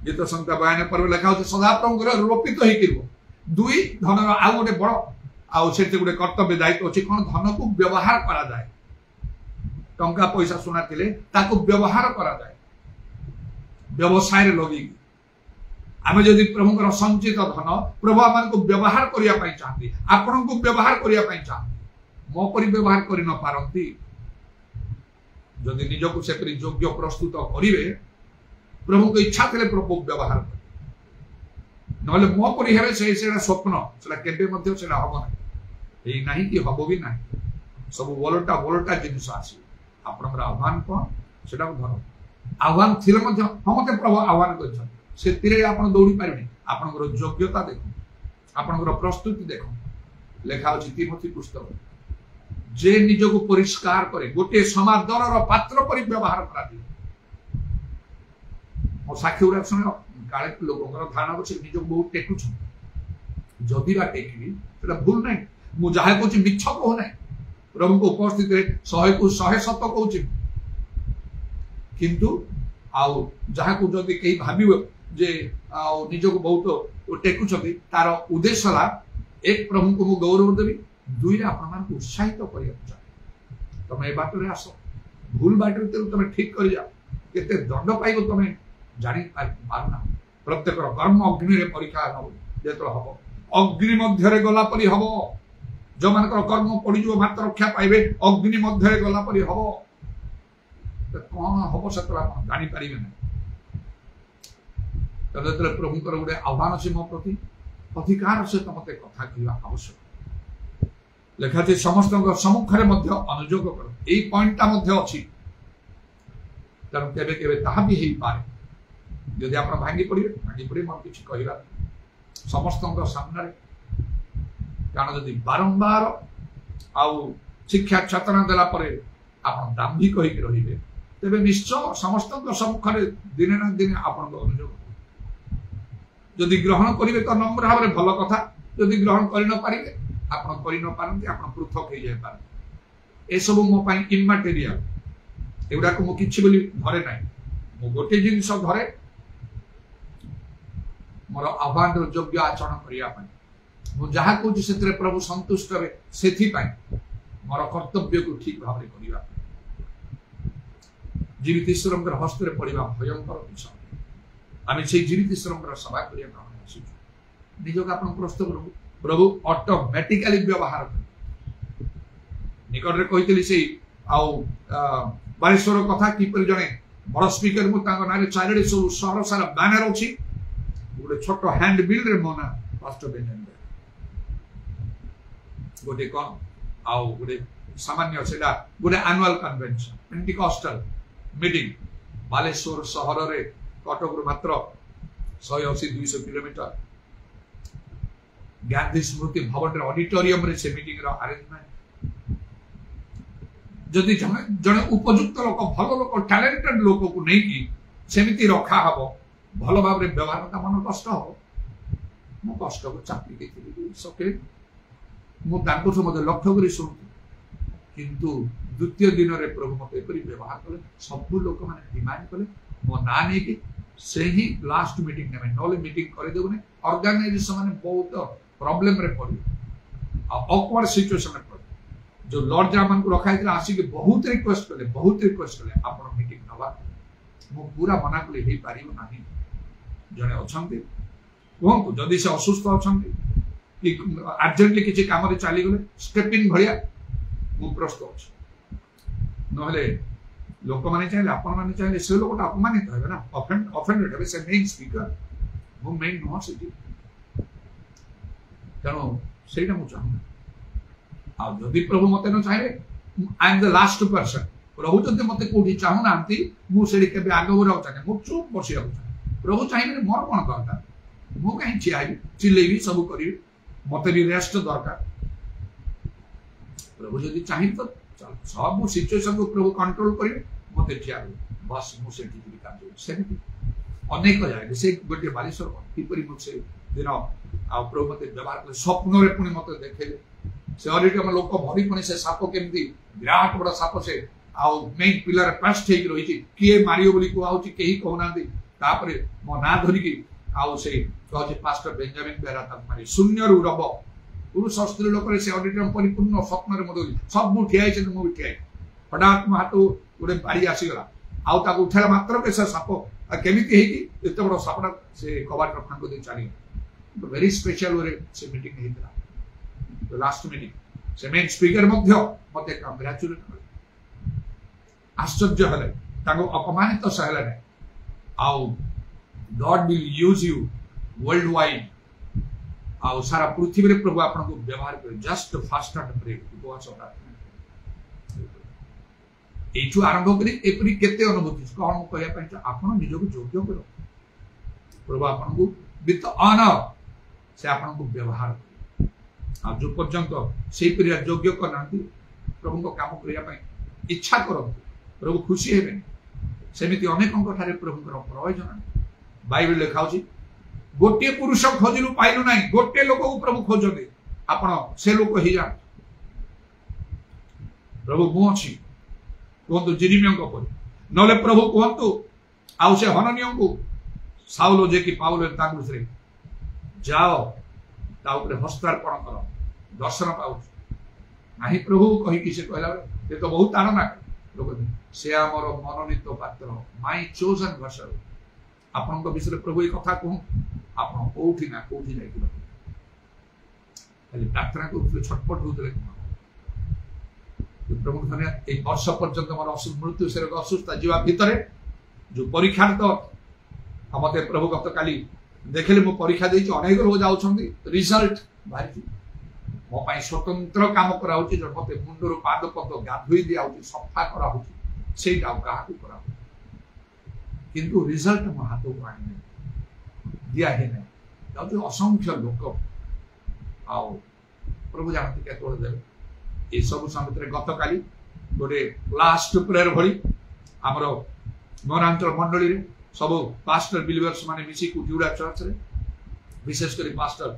गीत संहिता 92 पर्व लिखा होता सदा प्रभुकर रोपित हो दुई धनर आउ गोटे बड़ आउ से गोटे कर्तव्य दायित्व अच्छी कौन धन को व्यवहार करा जाए टंका पैसा सुना थिले ताको व्यवहार करा जाए व्यवसाय रे लगी आमे जदि प्रभुकर संचित धन प्रभु आम को व्यवहार करिया पई चाहती आपण को व्यवहार करिया पई चाहती मो परि व्यवहार करि न पारंती जदि निजको से परि योग्य प्रस्तुत करिवे प्रभु को इच्छा थिले प्रभु व्यवहार कर नले मो परि हेबे से स्वप्न सेला केबे मध्ये सेला हबो नै एई नाही कि हबो भी नाही सब वोलटा जिनिस आसी आपनकर आह्वान को सेटा धर आह्वान थिले मध्ये हमते प्रभु आह्वान करछन से तिरे आपण दौड़ी पारिबे आपनकर योग्यता देखो आपनकर प्रस्तुति देखो लेखा अछि तिमोथी पुस्तक जे निज को परिष्कार करे गोटे समादरर पात्र पर व्यवहार करा दियो मो साक्षी उरा सुन काले लोकଙ୍କର ध्यान अछि निज को बहुत टेकुछ जदि बा टेकिबी सेटा भूल नै मु जाहे कहूँ मिछ कहू ना प्रभु को उपस्थित 100 को 100 सत कहूँ किंतु आउ जहाँ को जदि कहीं भाविबे जे निज को बहुत टेकुछथि तार उद्देश्य ला एक प्रभु को मु गौरव देबी दुई आपण को उत्साहित करिया चाहे तुम ए बाटरे आस भूल बाटरे तुम ठीक कर जा केते दंड पाइबो तुम जानि पारना प्रत्येक कर्म अग्नि रे परीक्षा हो जेतो हबो अग्नि मध्य रे गला परी हबो जो मानकर कर्म पड़ी जो मात्र रक्षा पाइबे अग्नि मध्य रे गला परी हबो तो कौन हबो सतरा आपण जानि पारिबे नै तदतले प्रभुकर गोटे आह्वान अछि मो प्रति अधिकार से मते कथा कहवा आवश्यक लेखा जे समस्त सम्मुखरे मध्य अनुयोग कर एई पॉइंटटा मध्य अछि तब केबे केबे ताहा भी हेई पारे यदि आपण भांगी पड़े मन किछि कहवा समस्त सामने कारण यदि बारंबार आउ शिक्षा चेतना देला परे आपण दाम्भिक होइके रहिबे तेबे निश्चय समस्त सम्मुखरे दिने ना दिने आपण अनुयोग जदि ग्रहण करिवे तो नम्र भाव में भल कथा जदि ग्रहण करि न पारिबे आपण करि न पारंती आपण पृथक हो जाय पारे ए सब मो पई इमटेरियल एउडा को मो किछि बोली धरे नै मो गोटे जिंस धरे मोर आह्वान योग्य आचरण करिया पई मो जहा कहूँ से प्रभु संतुष्ट हे सेथि पई मोर कर्तव्य को ठीक भाव में करिया जीवित ईश्वर हस्त रे पड़िबा भयंकर विषय आम से जीवित ईश्वर सेवा करने निजक आप प्रस्तुत करूँ प्रभु ऑटोमेटिकली व्यवहार कर निकट में कही से बालेश्वर कथा किपर जड़े बड़ स्पीकर मुझे चारिड़े सब सहर सारा बैनर अच्छी गोटे छोट हैंड बिल रे मो ना पास्टर बेनियन गोटे कौन आउ गोटे सामान्य से गोटे annual convention Pentecostal meeting Baleshwar सहर रे कटक मात्र 180-200 किलोमीटर गांधी स्मृति भवन रे ऑडिटोरियम रे से मीटिंग रो अरेंजमेंट जदि जने उपयुक्त लोक भल लोक टैलेंटेड लोक को नहीं की सेमिति रखा हबो भल भाव रे व्यवहार का मन कष्ट हो मो कष्ट को चापी देथिली सके मो तांको से मते लक्ष्य करी सुन किंतु द्वितीय दिन रे प्रभु मते परि व्यवहार कले सब लोक माने डिमांड कले मो ना नहीं की से ही लास्ट मीटिंग ने नले मीटिंग करे देबने ऑर्गेनाइजेशन माने बहुत प्रॉब्लम रे पड़ी ऑकवर्ड सिचुएशन में पड़ी जो लॉर्ड जामन को रखा इतला आसी के बहुत रिक्वेस्ट कले आपण मीटिंग नवा मो पूरा मना कले हे पारिबो नाही जने अछंती कोन जदी से असुस्थ अछंती कि अर्जेंटली किछि काम रे चली गले स्टेपिंग भलिया मो प्रश्न अछि नहले लोक माने चाहे आपण माने चाहे से लोकटा अपमानित होबे ना ऑफेंडेड होबे से मेन स्पीकर वो मेन नो सिटी तेणु से चाहूँ आ जदि प्रभु मत न चाहे I am the last person प्रभु जब मत कौटी चाहूना मुझे केवे आग बढ़ाऊ चाहे मुझे चुप बसिया प्रभु चाहिए मोर कौन दरकार मु कहीं ठिया चिल्लेबी सब करी मत भी रेस्ट दरकार प्रभु जदि चाहिए तो सब सिचुएशन को प्रभु कंट्रोल करेंगे मत ठिया बस मुझे अनेक जाए से गोटे बालेश्वर किपरि मुझे दिन आ प्रभु मत व्यवहार कले स्वप्न पुणी मत देखेले से ऑडिटोरियम लोक भरी पुणी से साप केमती विराट बड़ा साप से आउ मेन पिलर पेस्ट हेक रही किए मारियो बोली कहूँ कहीं कहूना तापर मो ना धरिकी आउ से कहते पास्टर बेंजामिन बेरा तक मारी शून्य रब पुरुष स्त्री लोक से ऑडिटोरियम परिपूर्ण स्वप्न मत सब ठिया मुझे ठिया हठात मो हाथ गोटे बाड़ी आसीगला आउ ताको उठेला मात्र के से साप केमिति हेकी एते बड़ सापड़ा से कबाट फांको दे चली वेरी स्पेशल वे से मीटिंग हेतला लास्ट मीटिंग से मेन स्पीकर मध्य मते कांग्रेचुलेट करे आश्चर्य हले ताको अपमानित सहले ने आउ God will use you world wide आउ सारा पृथ्वी रे प्रभु आपन को व्यवहार करे जस्ट फास्ट एंड प्रे उपवास प्रार्थना एठू आरंभ करी एपरी केते अनुभूति कौन मु कहया पय आपन निज को योग्य करो प्रभु आपन को विथ ऑनर से आपन को व्यवहार आ जो पर्यंत से परिया योग्य करनांती प्रभु को काम करिया पय इच्छा करो प्रभु खुशी हेबे सेमिति अनेक ठारे प्रभु को प्रयोजन बाइबल लिखाउची गोटे पुरुष खोजिलु पाइलु नाही गोटे लोक को प्रभु खोजते आपन से लोक ही जा प्रभु मु अछि कहतु जिरिमियों पर नले प्रभु कहतु आउ से हननियों को साउलो जे कि पाउलो तांगुस रे जाओ ता ऊपर हस्तार्पण करो दर्शन पाउ नाही प्रभु कहि कि से कहला ये तो बहुत तारणा लोक से हमर मनोनीत पात्र माय चोजन वर्षर आपन को विषय प्रभु ये कथा कहूं आपन कोठी ना कोठी जाई कि खाली प्रार्थना को छटपट होतले प्रभु धन्यवाद एक वर्ष पर्यंत मोर मृत्यु से असुस्थ जीवा भितर जो परीक्षा तो मत प्रभु गत काली देखले मो परीक्षा दे अनेक लोग जाऊँ रिजल्ट बाहरी मो स्वतंत्र काम कराऊँ जो मत मुंडर पाद पद गाधोई दिया सफा कराऊँ से क्या किंतु रिजल्ट मो हाथ को आने दिया है नहीं असंख्य लोक आउ प्रभु जानते केत देवे ये सब समिति गत काली गोटे लास्ट प्रेयर भली आमर मरांचल मंडली रे सब पास्टर बिलीवर्स माने मिसी कुटिउडा चर्च रे विशेष कर पास्टर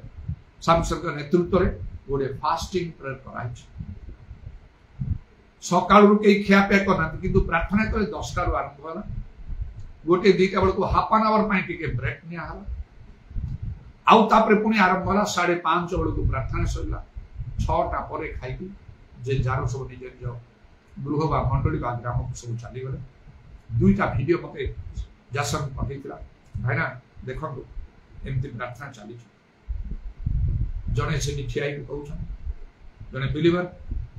सामसंग नेतृत्व रे गोटे फास्टिंग प्रेयर कराई सकाळ रु के खिया पे करना किंतु प्रार्थना करे 10 टा रु आरंभ होला गोटे 2टा बेल को हाफ एन आवर पई के ब्रेक निया होला आउ तापरे पुनी आरंभ होला 5:30 बेल को प्रार्थना सइला 6टा परे खाइबी जे जार सब निज निज गृह बा मंडली बा ग्राम को सब चली गले 2टा वीडियो मते जासन पठेइतला भाईना देखंतु एमती प्रार्थना चली जने से ठिया ही कहउछ जने बिलीवर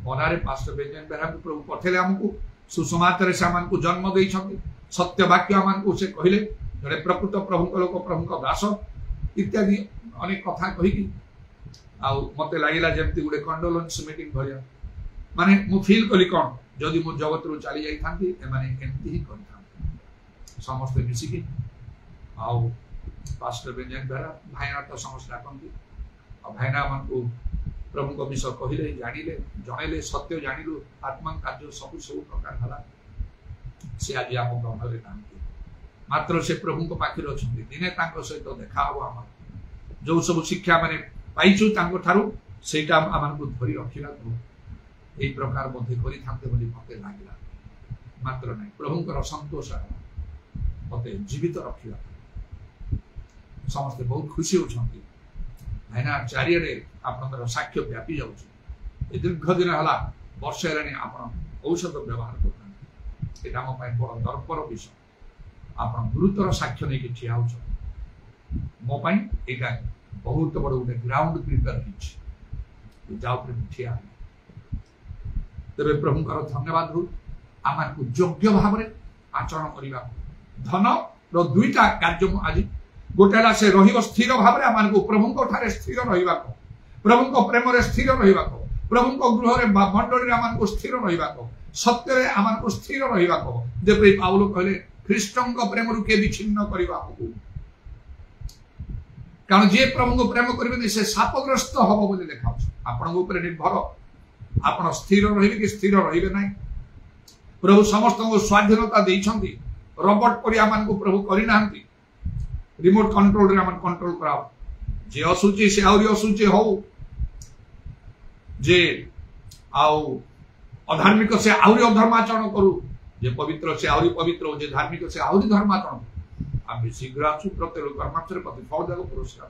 मनारे पास्टर बेंजामिन बेरा प्रभु पठेले हमकु सुसमाचार से आमान को जन्म देई छथि सत्य वाक्य आमान को से कहिले जने प्रकृत प्रभु को लोक प्रभु को दास इत्यादि अनेक कथा कहि कि आ मते लागिला जेमती गुडे कंडोलेंस मीटिंग भलिया माने मु फील कली कोन जदि मु जगत रु चली जाई थांती ए माने एमती ही करथां समस्त मिसी की आउ पास्टर बेंजामिन बेरा भाईना तो समस्त डाकंती आ भाईना मन को प्रभु को विषय कहिले जानिले जणेले सत्य जानिलु आत्मा कार्य सब प्रकार हला से आज हम गणरे नांती मात्र से प्रभु को पाखिर अछंती दिने तांको सहित देखा हो हमर जो सब शिक्षा माने पाइछु तांको थारु सेटा आमान को धरि रखिला ए प्रकार मध्ये करि थांते बोली मते लागिला मात्र नै प्रभु को संतोष मते जीवित रखिला समस्त बहुत खुशी होछंती भाईना चारियारे आपनकर साक्ष्य व्यापी जाउछि ए दीर्घ दिन हला वर्ष हेलानी आपन औषध व्यवहार करथान एटा म पय बड़ दर्पर विषय आपन गुरुतर साक्ष्य नै कि ठिया होछ मो पय एटा बहुत बड़ उडे ग्राउंड प्रिपेयर हिच जाओ प्रेम ठिया तबे प्रभुकर धन्यवाद हो आमान को योग्य भाव रे आचरण करिबा धन रो 2टा कार्य आज गोटेला से रहिबो स्थिर भाव रे आमान को प्रभु को ठारे स्थिर रहिबा को प्रभु को प्रेम रे स्थिर रहिबा को प्रभु को गृह मंडली आम को स्थिर रहा कह सत्य आम को स्थिर रहा कह जपरी पाउल कहले ख्रीष्टों प्रेम रू किए विच्छिन्न करने कारण जी प्रभु को प्रेम करेंगे से शापग्रस्त हम बोली देखा आपण निर्भर आप स्थिर रे कि स्थिर रे ना प्रभु समस्त को स्वाधीनता देइछंती रोबोट पर आमान को प्रभु करना रिमोट कंट्रोल रे आमान कंट्रोल कराओ जे असुची से आउरी असुची हो जे आउ अधार्मिक से आउरी अधर्माचरण करू जे पवित्र से आउरी पवित्र हो जे धार्मिक से आउरी धर्माचरण आम शीघ्र आसु प्रत्येक कर्मचारी प्रतिफल देव पुरस्कार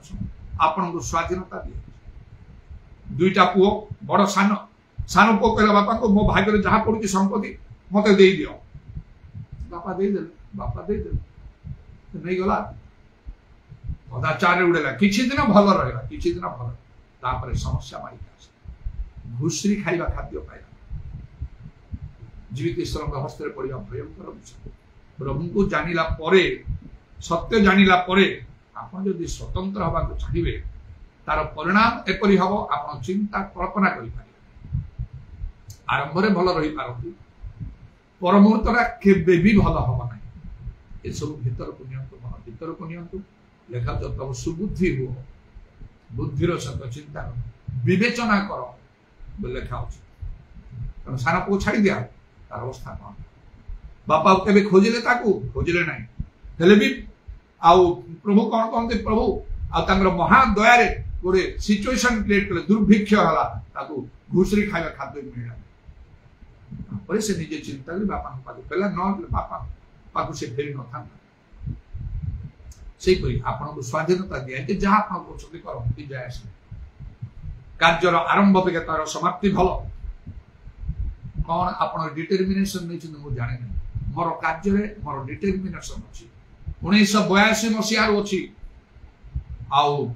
आपण को स्वाधीनता दिए दुईटा पुओ बड़ सान सान पुओ कहला बापा को मो भाग्य जहाँ पड़ी संपत्ति मत दे दियो बापा दे नहीं गला कदाचार उड़ेला किछि दिन भल रहला किछि दिन भल तापर समस्या मारी घुसरी खाइबा खाद्य पाइला जीवित ईश्वर के हस्ते पड़िया भयंकर विषय प्रभु को जानिला परे सत्य जानिला परे आपण जदि स्वतंत्र हवा को चाहिए तार परिणाम एपरी हबो आपण चिंता कल्पना करि पारे आरंभ रे भल रही पारती पर मुहूर्तरा केबे भी भल हबो नै ए सब भीतर को नियंत्रण मन भीतर को नियंत्रण लेखा तो प्रभु सुबुद्धि हो बुद्धिर सत चिंता विवेचना कर लेखा कारण सारा को छाड़ी दिया तार अवस्था कौन बापा केबे खोजिले ताकू खोजिले नहीं हेले भी आउ प्रभु कौन कहते प्रभु आर महादया गोटे सिचुएशन क्रिएट कले दुर्भिक्ष है ताकू घुसरी खाଇବା खाद्य मिला से निजे चिंता करी बापा पाक पहला न बापा पाक से फेरी न था से आपन को स्वाधीनता दिया कि जहाँ आप करते करती जाए कार्यर आरंभ पे तार समाप्ति भल कौन आप डिटरमिनेशन नहीं मुझे जाने मोर कार्य मोर डिटरमिनेशन अच्छी 1982 मसीह अच्छी आउ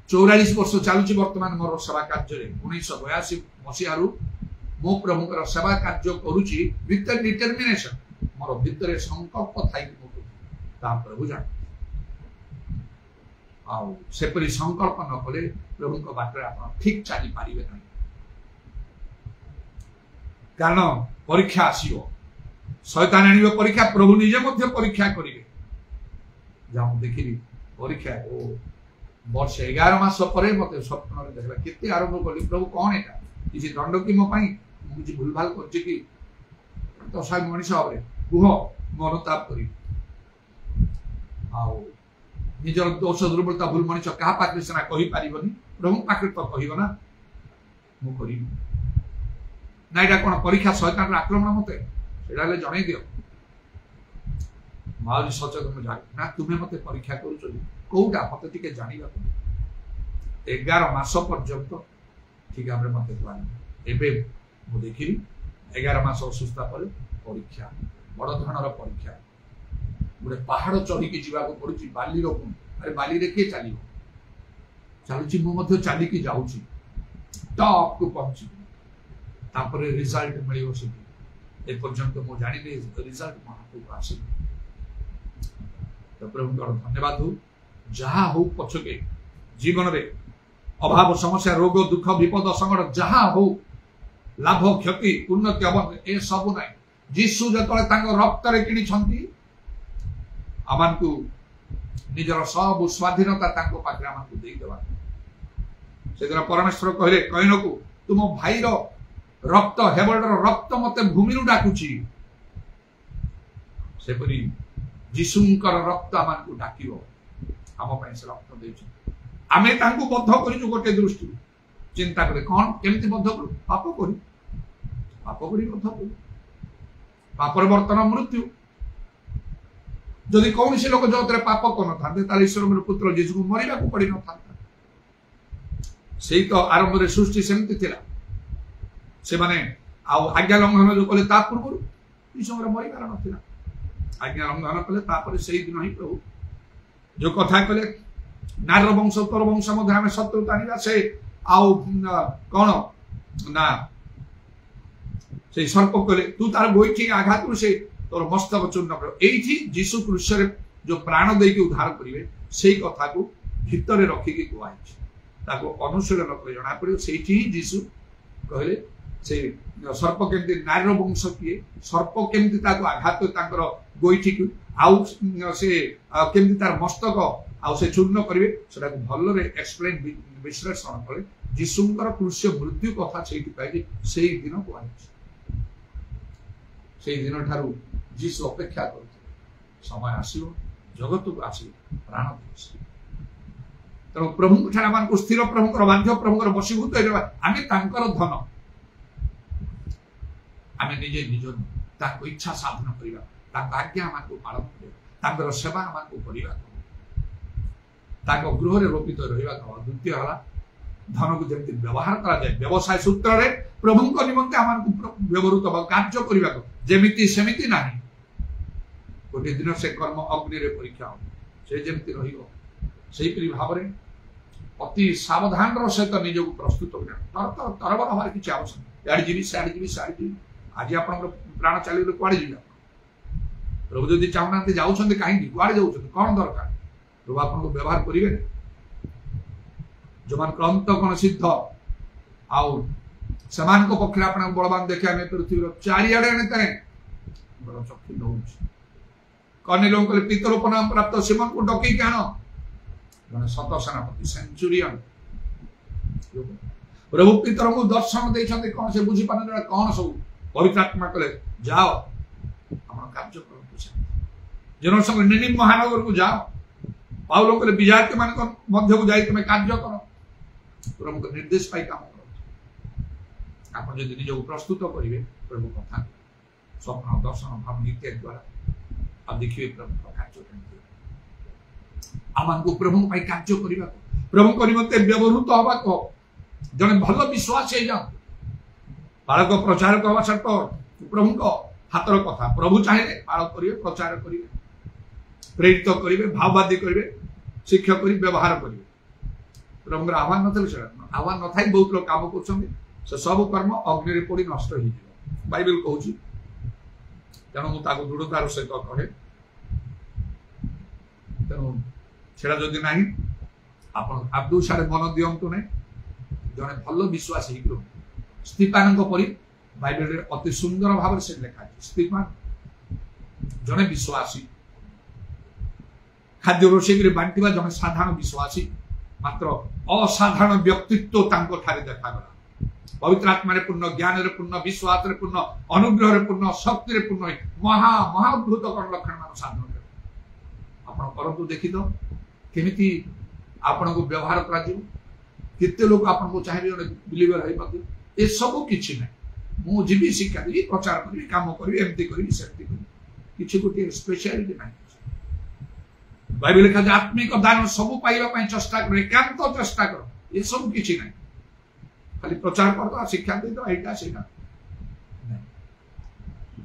44 वर्ष चलुची वर्तमान मोर सेवा कार्य 1982 मसीह मो प्रभुकर सेवा कार्य करुची विथ डिटरमिनेशन मोर भितर संकल्प थाई प्रभु जान आउ सेपरी संकल्प न कले प्रभु को बाटरे आप ठीक चली पारे ना कारण परीक्षा आसीओ शैतान आनिबो परीक्षा प्रभु निजे मध्य परीक्षा करिवे जा देखिली परीक्षा ओ वर्ष 11 मास पर मते स्वप्न रे देखला केते आरंभ कली प्रभु कौन एटा किसी दंड की मो पई मुझे भूलभाल करछि कि तो साइ मनीष हबरे कुह मनोताप करी आउ निजर दोष दुर्बलता भूल मनीष क्या पाखे सीना कही पारिबनी प्रभु पाखे तो कहब ना मु करी ना एटा कोन परीक्षा शैतान आक्रमण मते सेडा ले जणै दियो माली सचेतन जाग ना तुम्हें मते परीक्षा करू कोटा मते टिके जानिबा 11 मास पर्यंत ठीक हमरे मते दुआनी एबे मु देखिली 11 मास असुस्था पर परीक्षा बड़ धरणर परीक्षा गोटे पहाड़ चढ़ी की जीवा को पड़ी बाली अरे बाली रे किए चलो चलुची मु चलिकी जाऊँगी टॉप को पहुंची तापर रिजल्ट मिल पर्यंत मु जानी रिजल्ट महापुर आस तो प्रभु धन्यवाद हो जहाँ हो पछके जीवन रे अभाव समस्या रोग दुख विपद संकट जहाँ हो लाभ क्षति उन्नति अवनति ए सब ना जीशु जो रक्त रे किनी आमान को निजर सब स्वाधीनता ताको पाखे आमान को देई देवा से दिन परमेश्वर कहले कहिनो को तुम भाई रो रक्त हेबलर रक्त मते भूमि रु डाकुची से परी जीशुंकर रक्त आमान को डाकियो आम पय से रक्त देछि आमे तांको बद्ध करिजु गोटे दृष्टि चिंता करे कोन केमति बद्ध करू पाप करी बद्ध करू पापर वर्तन मृत्यु जदि कौन सी लोक जो पाप कर ईश्वर पुत्र जीशु को मरिया को पड़ी न था से तो आरंभ में सृष्टि सेमती थिला से माने आज्ञा लंघन जो कले ता पूर्व समय मरिबार नथिला आज्ञा लंघन कले तापर से दिन ही प्रभु जो कथा कले नार वंश तोर वंश मध्य आम शत्रुता आनिबा से आउ कौन ना से सर्प कले तू तार गोइठी आघात से तोर मस्तक चूर्ण कर एठी जीशु क्रूस रे जो प्राण दे के उद्धार करिवे सेही कथा को भितर रखी के कुआई ताको अनुशीलन कर जना पड़े से जीशु कहले से सर्प केमती नारीर वंश किए सर्प केमती आघात गोईठी आउ से केमती तार मस्तक आउ से चूर्ण करेंगे से भल एक्सप्लेन विश्लेषण कले जीशुंकर क्रूश्य मृत्यु कथा से दिन कह दिन ठारू जीशु अपेक्षा करते समय आसो जगत को आस प्राण तेणु प्रभु ठाण स्थिर प्रभुकर बाध्य प्रभुकर बसीभूत आम धन आम निजे निज इच्छा साधन करवा आज्ञा आम पालन कर सेवा आम करवा गृह रोपित रहा द्वितीय है धन को जमी व्यवहार करा व्यवसाय सूत्र रे प्रभु निमंते आम व्यवहृत कार्य करने जमीती सेमिति ना गोटे दिन से कर्म अग्नि रे परीक्षा से जमी रही भाव में अति सावधान सहित निजक प्रस्तुत तरबर हमारे किसी आवश्यक इे जी सियाड़े जी आज आप प्राण चलने कड़े जी प्रभु जदि चाहूना जाऊँ कहीं कड़े जाऊँ कौन दरकार प्रभु आपको व्यवहार करेंगे जो मान अंत कौन सिद्ध आउ से पक्षे आप बलवान देखा पृथ्वी चारिड़े चक्षु दौड़ कर्नेलियो कहले पितरोपनाम प्राप्त सिमन को डकई आण जड़े शत सेनापति सेंचुरियन प्रभु पितर को दर्शन देते कौन से बुझी पारे कौन सब पवित्र आत्मा कहले जाओ आप कार्य कर जेरूसलेम निनिवे महानगर को जाओ पाउल कहले विजाति मान मध्य को जाई तुम कार्य कर प्रभु को निर्देश पाई काम कर आप जब निज प्रस्तुत करेंगे प्रभु कथा स्वप्न दर्शन भाव इत्यादि द्वारा आप देखिए प्रभु कार्य आम प्रभु कार्य करने प्रभु निमंते व्यवहृत हवा जड़े भल विश्वास हो जाओ बालक प्रचारक हवा सत प्रभु हाथर कथा प्रभु चाहिए बालक करेंगे प्रचार करेंगे प्रेरित करेंगे भाववादी करेंगे शिक्षा कर व्यवहार करेंगे प्रभु आह्वान ना आह्वान न था बहुत लोग काम कर सब कर्म अग्नि पड़ी नष्ट हो बाइबल कहूँ तेणु मुझे दृढ़तार सहित कहे तेणु से जदि ना आप आदौ सारे मन दिंतु ना जड़े भल विश्वास हो स्तीफान परी बाइबल अति सुंदर भाव से लिखा स्तीफान जड़े विश्वासी खाद्य रोषे बांटा जड़े साधारण विश्वासी मात्र असाधारण व्यक्तित्व देखागला पवित्र आत्मा पूर्ण ज्ञान पूर्ण विश्वास पूर्ण अनुग्रह पूर्ण शक्ति पूर्ण महाअद्भुत लक्षण मान साधन कर देखी तो केमिति आपण को व्यवहार करते लोग आपको चाहिए बिलीवर ये सब किसी ना मुझे शिक्षा देवी प्रचार करी कम करी एमती करी सेमती करी किसी गोटे स्पेशलिटी ना बाइबल लिखा जाए आत्मिक दान सब पाइबा चेष्टा कर एकांत चेष्टा कर ये सब किसी ना खाली प्रचार कर शिक्षा दे दो एटा सेटा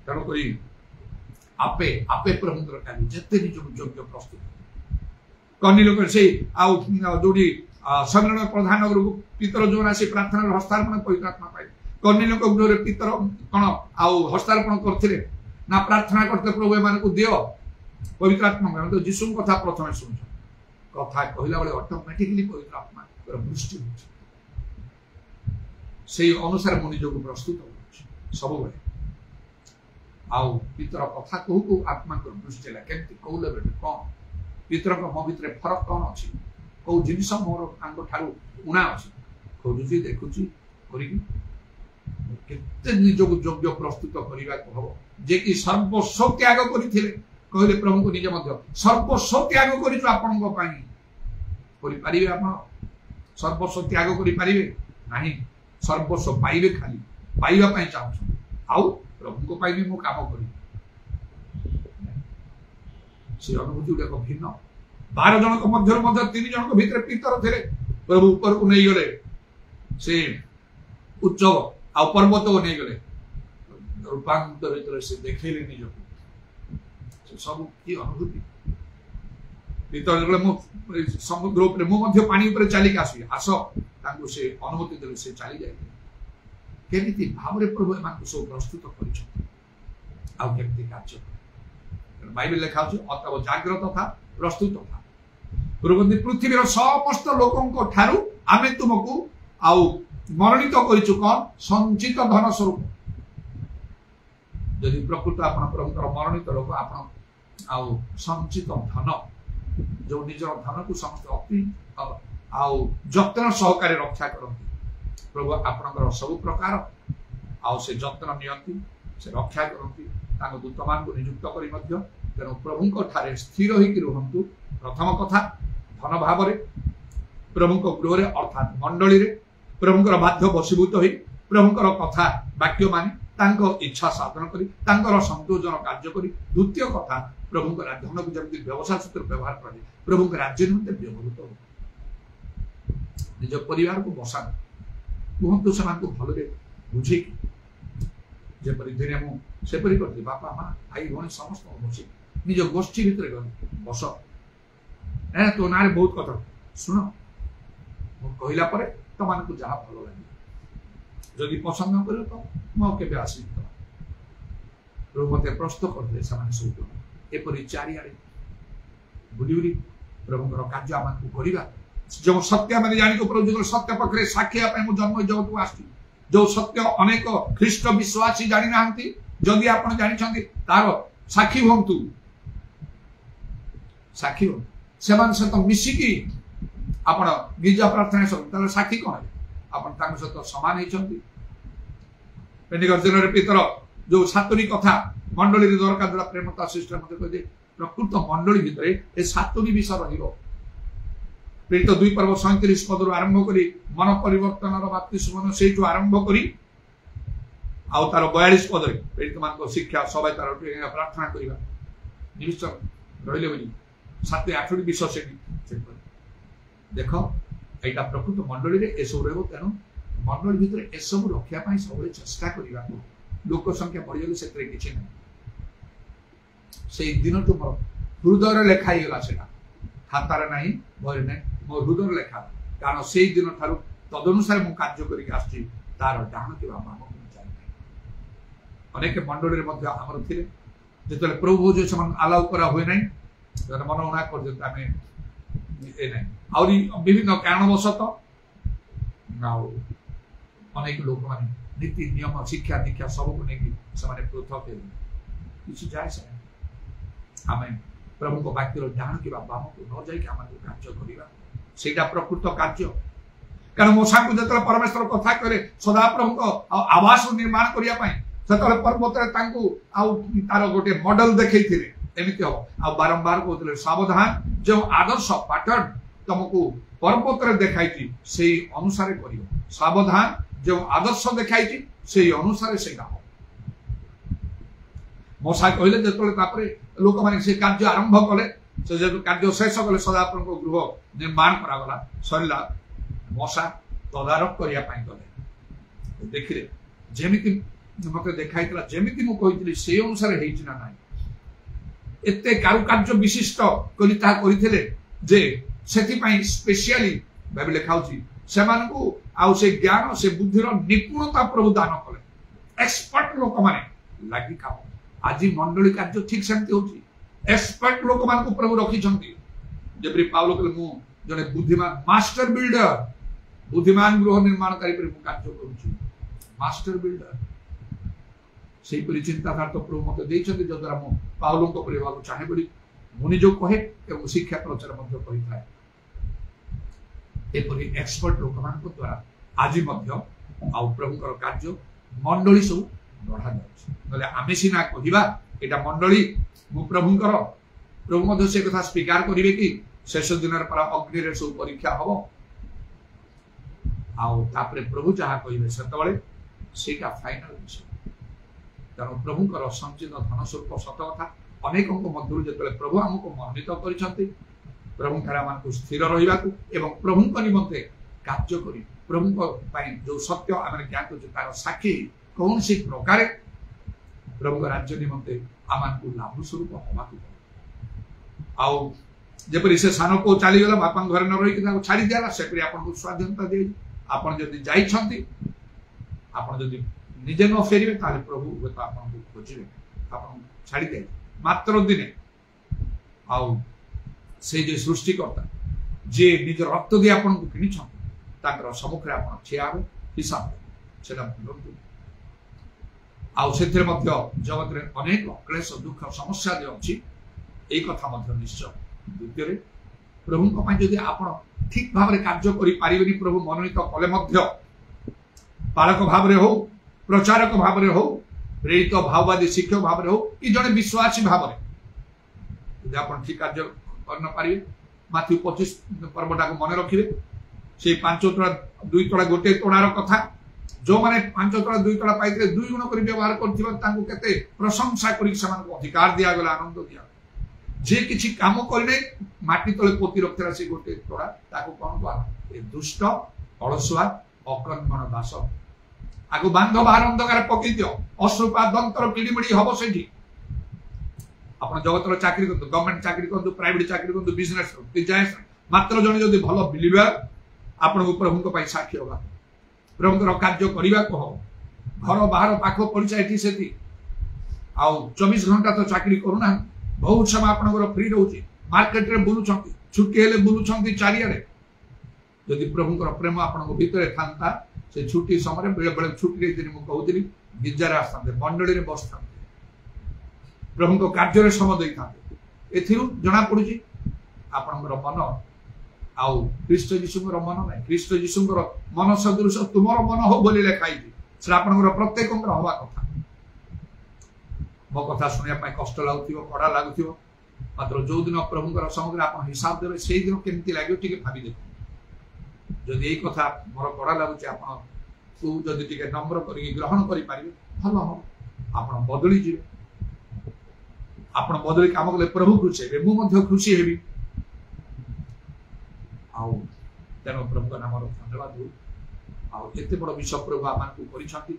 तेणुक आपे आपे प्रभु कार्य जिते निज योग्य प्रस्तुत कर्नेलियो से जोड़ी संग्रह प्रधान पितर जो आसी प्रार्थना हस्तार्पण पवित्र आत्मा पाए कर्नेलियो गृह पितर कौन आउ हस्तार्पण करते ना प्रार्थना करते प्रभु एम दियो पवित्र आत्मा तो जीशु कथा प्रथम शुण कथा कहला बेले ऑटोमेटिकली पवित्र आत्मा दृष्टि से अनुसार मो निज प्रस्तुत सब आउ पितर कथा कहू कहू आत्मा दृष्टि है केमती कौ लेवल कौन पितर मो भीतर फरक कौन अच्छी कौ जिनस मोर ठार उणा अच्छी खोजुची देखुची करते निजक योग्य प्रस्तुत करने को हम जे कि सर्वस्व त्याग करते कहले प्रभु को निजे सर्वस्व त्याग कर सर्वस्व त्याग करें ना सर्वस्व पाइबे खाली पाइबा चाहूँ आउ प्रभु को पाइबे मो काम कर अनुभूति गुड़ाक भिन्न 12 जन मध्य 3 जन भीतर पितर थे प्रभु ऊपर को नहीं गले से उत्सव आ पर्वत को नहीं गले रूपांतर से देखेले निज सब की अनुभूति पितर समुद्र उपर मु पानी चलिक आसबि आस से अनुमति देवे से चली जाए केमिति भाव में प्रभु एम सब प्रस्तुत करमति कार्य बाइबल लिखा अतव जाग्रत था प्रस्तुत था पृथ्वी समस्त लोकों ठारू आमे तुमको आउ मनोनीत करिछु कोन संचित धन स्वरूप यदि प्रकृत आपण प्रभुकर मनोनीत लोक आपण आउ संचित धन जो निजर धन को समस्त अति आउ जतन सहकारे रक्षा करती प्रभु आपणकर सब प्रकार आउ से जतन नियंती से रक्षा करती तांको दूतमान को नियुक्त करी मध्य तेणु प्रभुଙ୍କ ठारे स्थिर होइकि रुहंतु प्रथम कथा धन भाव रे प्रभुଙ୍କ गृह रे अर्थात मंडली रे प्रभुଙ୍କର बाध्य बशीभूत होई प्रभुଙ୍କର कथा वाक्य माने तांको इच्छा साधन करी तांकर संतोषजन कार्य करी द्वितीय कथा प्रभुଙ୍କ धन को जब व्यवसाय सूत्र व्यवहार कर प्रभुଙ୍କ राज्य निमित्त व्यवहृत हो निज परिवार को बसा कहतु से भल बुझे जेपरी दिने मुझे करती बापा माँ भाई भाई समस्त बसी निज गोष्ठी भितर गली बस ना तो ना बहुत कथा शुण कहला तुम जहाँ भल लगे जदि पसंद न कर तो मुझे आसवि प्रभु मत प्रस्तुत करते सब एपरी चारिआडे बुली बुली प्रभुଙ୍କର କାର୍ଯ୍ୟ ଆମକୁ କରିବା जो सत्य मैंने जानी को प्रभु सत्य पक्षरे साक्षी जन्म जगत को आसी जो सत्य अनेक ख्रीष्ट विश्वासी जानी ना जदि आप जानी तार साक्षी हूँ साक्षी हूँ से सहित मिसिकी आप गिरजा प्रार्थना सब तार साक्षी कौन है आप सहित सामान होती पेंटिकस्ट पितर जो सातुरी कथा मंडली दरकार जो प्रेमता सिस्टर मत कह प्रकृत मंडली भितर ए सातुरी विषय रही प्रेरित 2 पर्व 37 पदर आरंभ करी मन परिवर्तन बाप्तिस्म से आरंभ करी आउ तार 42 पद प्रेरित मान शिक्षा सब तार प्रार्थना करवा निश्चय रही बोली 7-8 विषय से देख यहाँ प्रकृत मंडली में एसबू रही तेणु मंडली भितर एसबू रखापी सब चेष्टा करने लोक संख्या बढ़ीगले से किसी ना से दिन टू मोर हृदय लेखाईगला से खातार ना बही ना मो हृदय लेखा कारण से दिन ठार तदनुसार मुझे कार्य करके तार डाण कि बाम जानी अनेक मंडली आमर थे जो प्रभु जो से आलाउ करा हुए ना मन उना कर विभिन्न कारणवशत अनेक लोक मैंने नीति नियम शिक्षा दीक्षा सबको लेकिन पृथक किसी जाए से आम प्रभु को वाक्य डाण कि बाम को न जाकि कार्य करवा से प्रकृत कार्य कारण मूसा को जो परमेश्वर कथा करे सदा प्रभु को आवास निर्माण करने से पर्वत तार गोटे मॉडल देखते एमती हम आ बारंबार कहते सावधान जो आदर्श पैटर्न तुमको पर्वत देखाई से अनुसार कर सावधान जो आदर्श देखाई से अनुसार से हम मूसा कहले जो लोक मैंने से कार्य आरंभ कले से जो कार्य शेष कले सदाप्रभु को गृह निर्माण करागला सरला मूसा तदारख करने गले देखिले जमीती मत देखाई जमीती मुझे से अनुसार होना ना एत कारुकार्य विशिष्ट करते स्पेशली भाई लिखाऊँ से ज्ञान से बुद्धिर निपुणता प्रभु दान कले एक्सपर्ट लोक मैंने लगी काम आज मंडली कार्य ठीक सेमती होची एक्सपर्ट लोक मान को प्रभु रखिछंती जेपरि पावलो कहले मु जने बुद्धिमान मास्टर बिल्डर बुद्धिमान गृह निर्माणकारी पर कार्य करूची मास्टर बिल्डर से चिंताधार तो प्रभु मत देइछंती जो द्वारा मु पावलो को परिवार चाहे बोली मुनि जो कहे एवं शिक्षा प्रचार मध्य कहि थाए एपरि एक्सपर्ट लोक मान को द्वारा आज मध्य आ प्रभुकर कार्य मंडली सब बढ़ा जाए आमे सीना कहवा यहाँ मंडली मु प्रभुंकर प्रभु मध्य से कथा स्वीकार करेंगे कि शेष दिन अग्नि सब परीक्षा हम आउे प्रभु जहाँ कहे से फाइनाल विषय तेणु प्रभुंकर संचित धन स्वरूप सत कथा अनेक मध्य जो प्रभु आमको मनोनीत कर प्रभु स्थिर रहा प्रभु निमंते कार्य कर प्रभु जो सत्य आम ज्ञान तार साक्षी कौन सी प्रकार प्रभु राज्य निमंते आम लाभ स्वरूप हवा आउपरी से सान को चलीगला बापा घर न रही छाड़ी दिला से आपको स्वाधीनता दी आप निजे न फेरबे प्रभु आपको खोजे आप छाड़ी दे मात्र दिने से सृष्टिकर्ता जे निज रक्त दी आपको कि ताकर सम्मुख रे आपण ठिया हो हिसाब सेटा भूलंतु आउ सेथिरे मध्य जगत रे अनेक क्लेश दुख समस्या जे अछि एई कथा मध्य निश्चय द्वितीय रे प्रभु को पय जदि आपण ठीक भाव रे कार्य करि पारिबेनी प्रभु मनोनीत कले मध्य पालक भाव रे हो प्रचारक भाव रे हो प्रेरित भाववादी शिक्षक भाव रे हो कि जने विश्वासी भाव रे यदि आपण ठीक कार्य करन पारिबे माथि 25 पर्वटा को मन रखिबे से 5 तोड़ा 2 तोड़ा गोटे तोड़ार कथा जो माने 5 तोड़ा 2 तोड़ा पाइते 2 गुण करि व्यवहार करथिबा तांको केते प्रशंसा करि समान को अधिकार दिया गेला आनंद दिया जे किछि काम करले माटी तले पोती रखथरा से गोटे तोड़ा ताको कोन बा ए दुष्ट अलसुआ अकर्मण दास आगो बांध बाहर अंधकार पकई दियो अश्रुपा दंतर पिड़िमिड़ी हबो सेठी आपण जगतर चाकरी करतो गवर्नमेंट चाकरी करतो प्राइवेट चाकरी करतो बिजनेस करतो जाय मात्र जने जदि भलो बिलिबा आपण को प्रभु को पई साक्षी होगा प्रभु को कार्य करिवा को घर बाहर पाख पड़िसा एठी सेठी आउ 24 घंटा तो चाकरी करूना बहुत समय आपण को फ्री रहउची मार्केट रे बुलु छंती छुट्टी हेले बुलु छंती चारियारे जदि प्रभु को प्रेम आपण को भीतर थांता से छुट्टी समय बेले बेले छुट्टी रे दिन मु कहउतिली गिरजार आस्तांते मंडली रे बसतांते प्रभु को कार्य रे सम देई थांते एथिरु जणा पडुची आपनकर मन आउ ख्रीष्ट यीशुଙ୍କର मन नै ख्रीष्ट यीशुଙ୍କର मन सदृश तुमर मन हो बोली लेखाई से आपनकर प्रत्येकଙ୍କର हवा कथा मो कथा सुनिया पय कष्ट लागुथिबो कड़ा लागुथिबो मात्र जो दिन प्रभुଙ୍କର समग्र आपन हिसाब देबे सेही दिन केमति लागियो टिके भाबी देखो जदि एई कथा मोर कड़ा लागुची आपन तू जदि टिके नम्र करी ग्रहण करि पारिबे भलो हो आपन बदली जिवे आपन बदली काम कले प्रभु खुशी हेबे मु मध्ये खुशी हेबी आउ तेनो प्रभु का नाम धन्यवाद हो आउ एते बड़ विश्व प्रभु आमान को परिछंती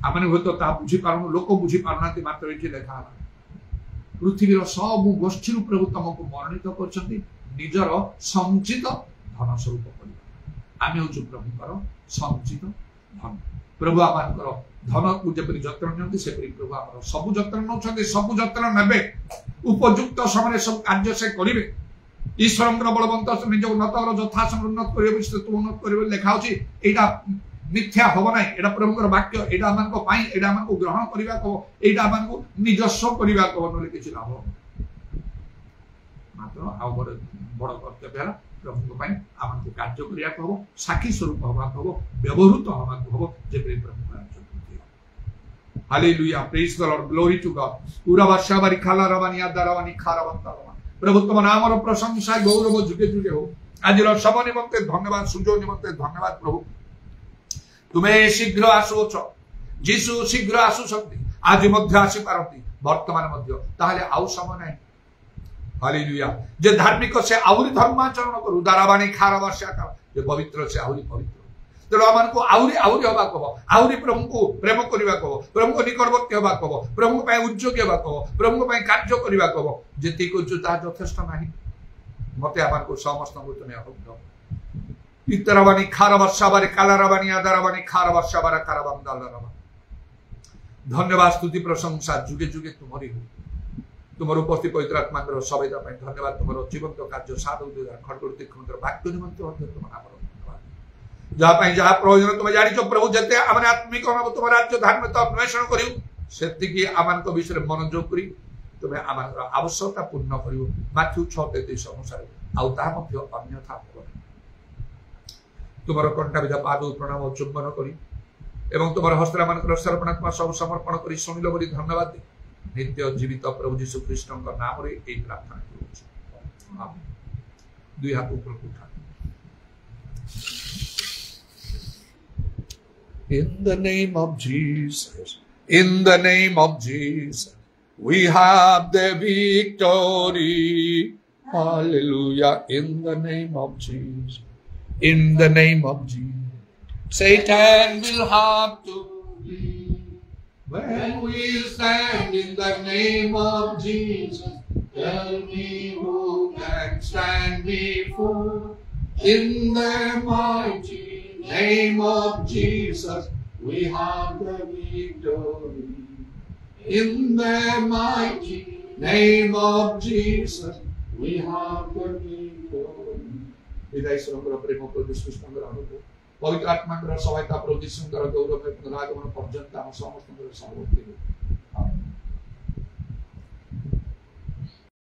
आमाने होतो ता बुझी पारनु लोक बुझी पारनाती मात्र एठी लेखा पृथ्वी रो सब गोष्ठी रो प्रभु तमको मनोनीत करछंती निजर संचित धन स्वरूप करिबा आमे होछु प्रभु कर संचित धन प्रभु आमान कर धन को जेपरि जतन नंती सेपरि प्रभु आमर सब जतन नउछंती सब जतन नेबे उपयुक्त समय सब कार्य से करिवे ईश्वरंकर बलवंत निज उन्नत यथा उन्नत करिवे तू उन्नत करिवे लेखा होची एटा मिथ्या होबो नै एटा प्रभुकर वाक्य एटा आमान को पाई एटा आमान को ग्रहण करिवा को एटा आमान को निजस्व करिवा को नले किछि लाभ मात्र आ बड़ बड़ कर्तव्य है प्रभु को पाई आमान को कार्य करिया को हो साखी स्वरूप होबा को हो व्यवहृत होबा को हो जे प्रभु कार्य hallelujah praise the Lord glory to God पूरा वर्षा बारी खाला रवानी आदरवानी खारवंता प्रभु तुम नाम प्रशंसा गौरव जुगे जुगे हो आज सब निमंते धन्यवाद सुजो निमंते धन्यवाद प्रभु तुम्हें शीघ्र आसुछ जीशु शीघ्र आसुछंती आज मध्य आसी पारंती वर्तमान मध्य ताहले आउ समय नै हालेलुया जे धार्मिक से आउरी धर्माचरण करू दाराबाणी खारवर्षा का जे पवित्र से आउरी पवित्र तेणु आमान को आउरी आउरी होबा कहो आउरी प्रभु को प्रेम करिवा कहो प्रभु को निकटवर्ती होबा कहो प्रभु को पय उद्योगी होबा कहो प्रभु को पय कार्य करिवा कहो जेति को जुता यथेष्ट नाही मते आमान को समस्त को तुमे अहब्द इतरवानी खारवर्षाबारे कालाराबानी आदाराबानी खारवर्षाबारा कारबंदालराबा धन्यवाद स्तुति प्रशंसा जुगे जुगे तुमरी हो तुमर उपस्थित पवित्र आत्मा कर सबैदा पय धन्यवाद तुमर जीवंत कार्य साधु खडगुरती खंडर वाक्य निमंत हो तुम नाम जहाँ पाई जहाँ प्रयोजन तुम जानी प्रभु जते आम आत्मिक तुम राज्य धार्मिकता अन्वेषण करियो सेतिकी आमान को विषय मनोयोग करी तुम आम आवश्यकता पूर्ण करियो माथ्यू 6:33 अनुसार आउ ता मध्ये अन्यथा हो तुमर कंटा विधा पाद प्रणाम चुंबन करी एवं तुमर हस्तरा मानकर सर्पणात्मा सब समर्पण करी सुनिलो बोली धन्यवाद दे नित्य जीवित प्रभु यीशु कृष्ण का नाम रे एई प्रार्थना करू आमीन दुई हाथ ऊपर उठा In the name of Jesus, in the name of Jesus, we have the victory. Hallelujah. In the name of Jesus, in the name of Jesus, Satan will have to flee. When we stand in the name of Jesus, tell me who can stand before. In the mighty name of Jesus, we have the victory. In the mighty name of Jesus, we have the victory. विदाई ईश्वर प्रेम प्रभु कृष्ण अनुग्रह पवित्र आत्मा सहायता प्रभु यीशु गौरव पुनरागमन पर्यंत आम समस्त सर्वोत्ती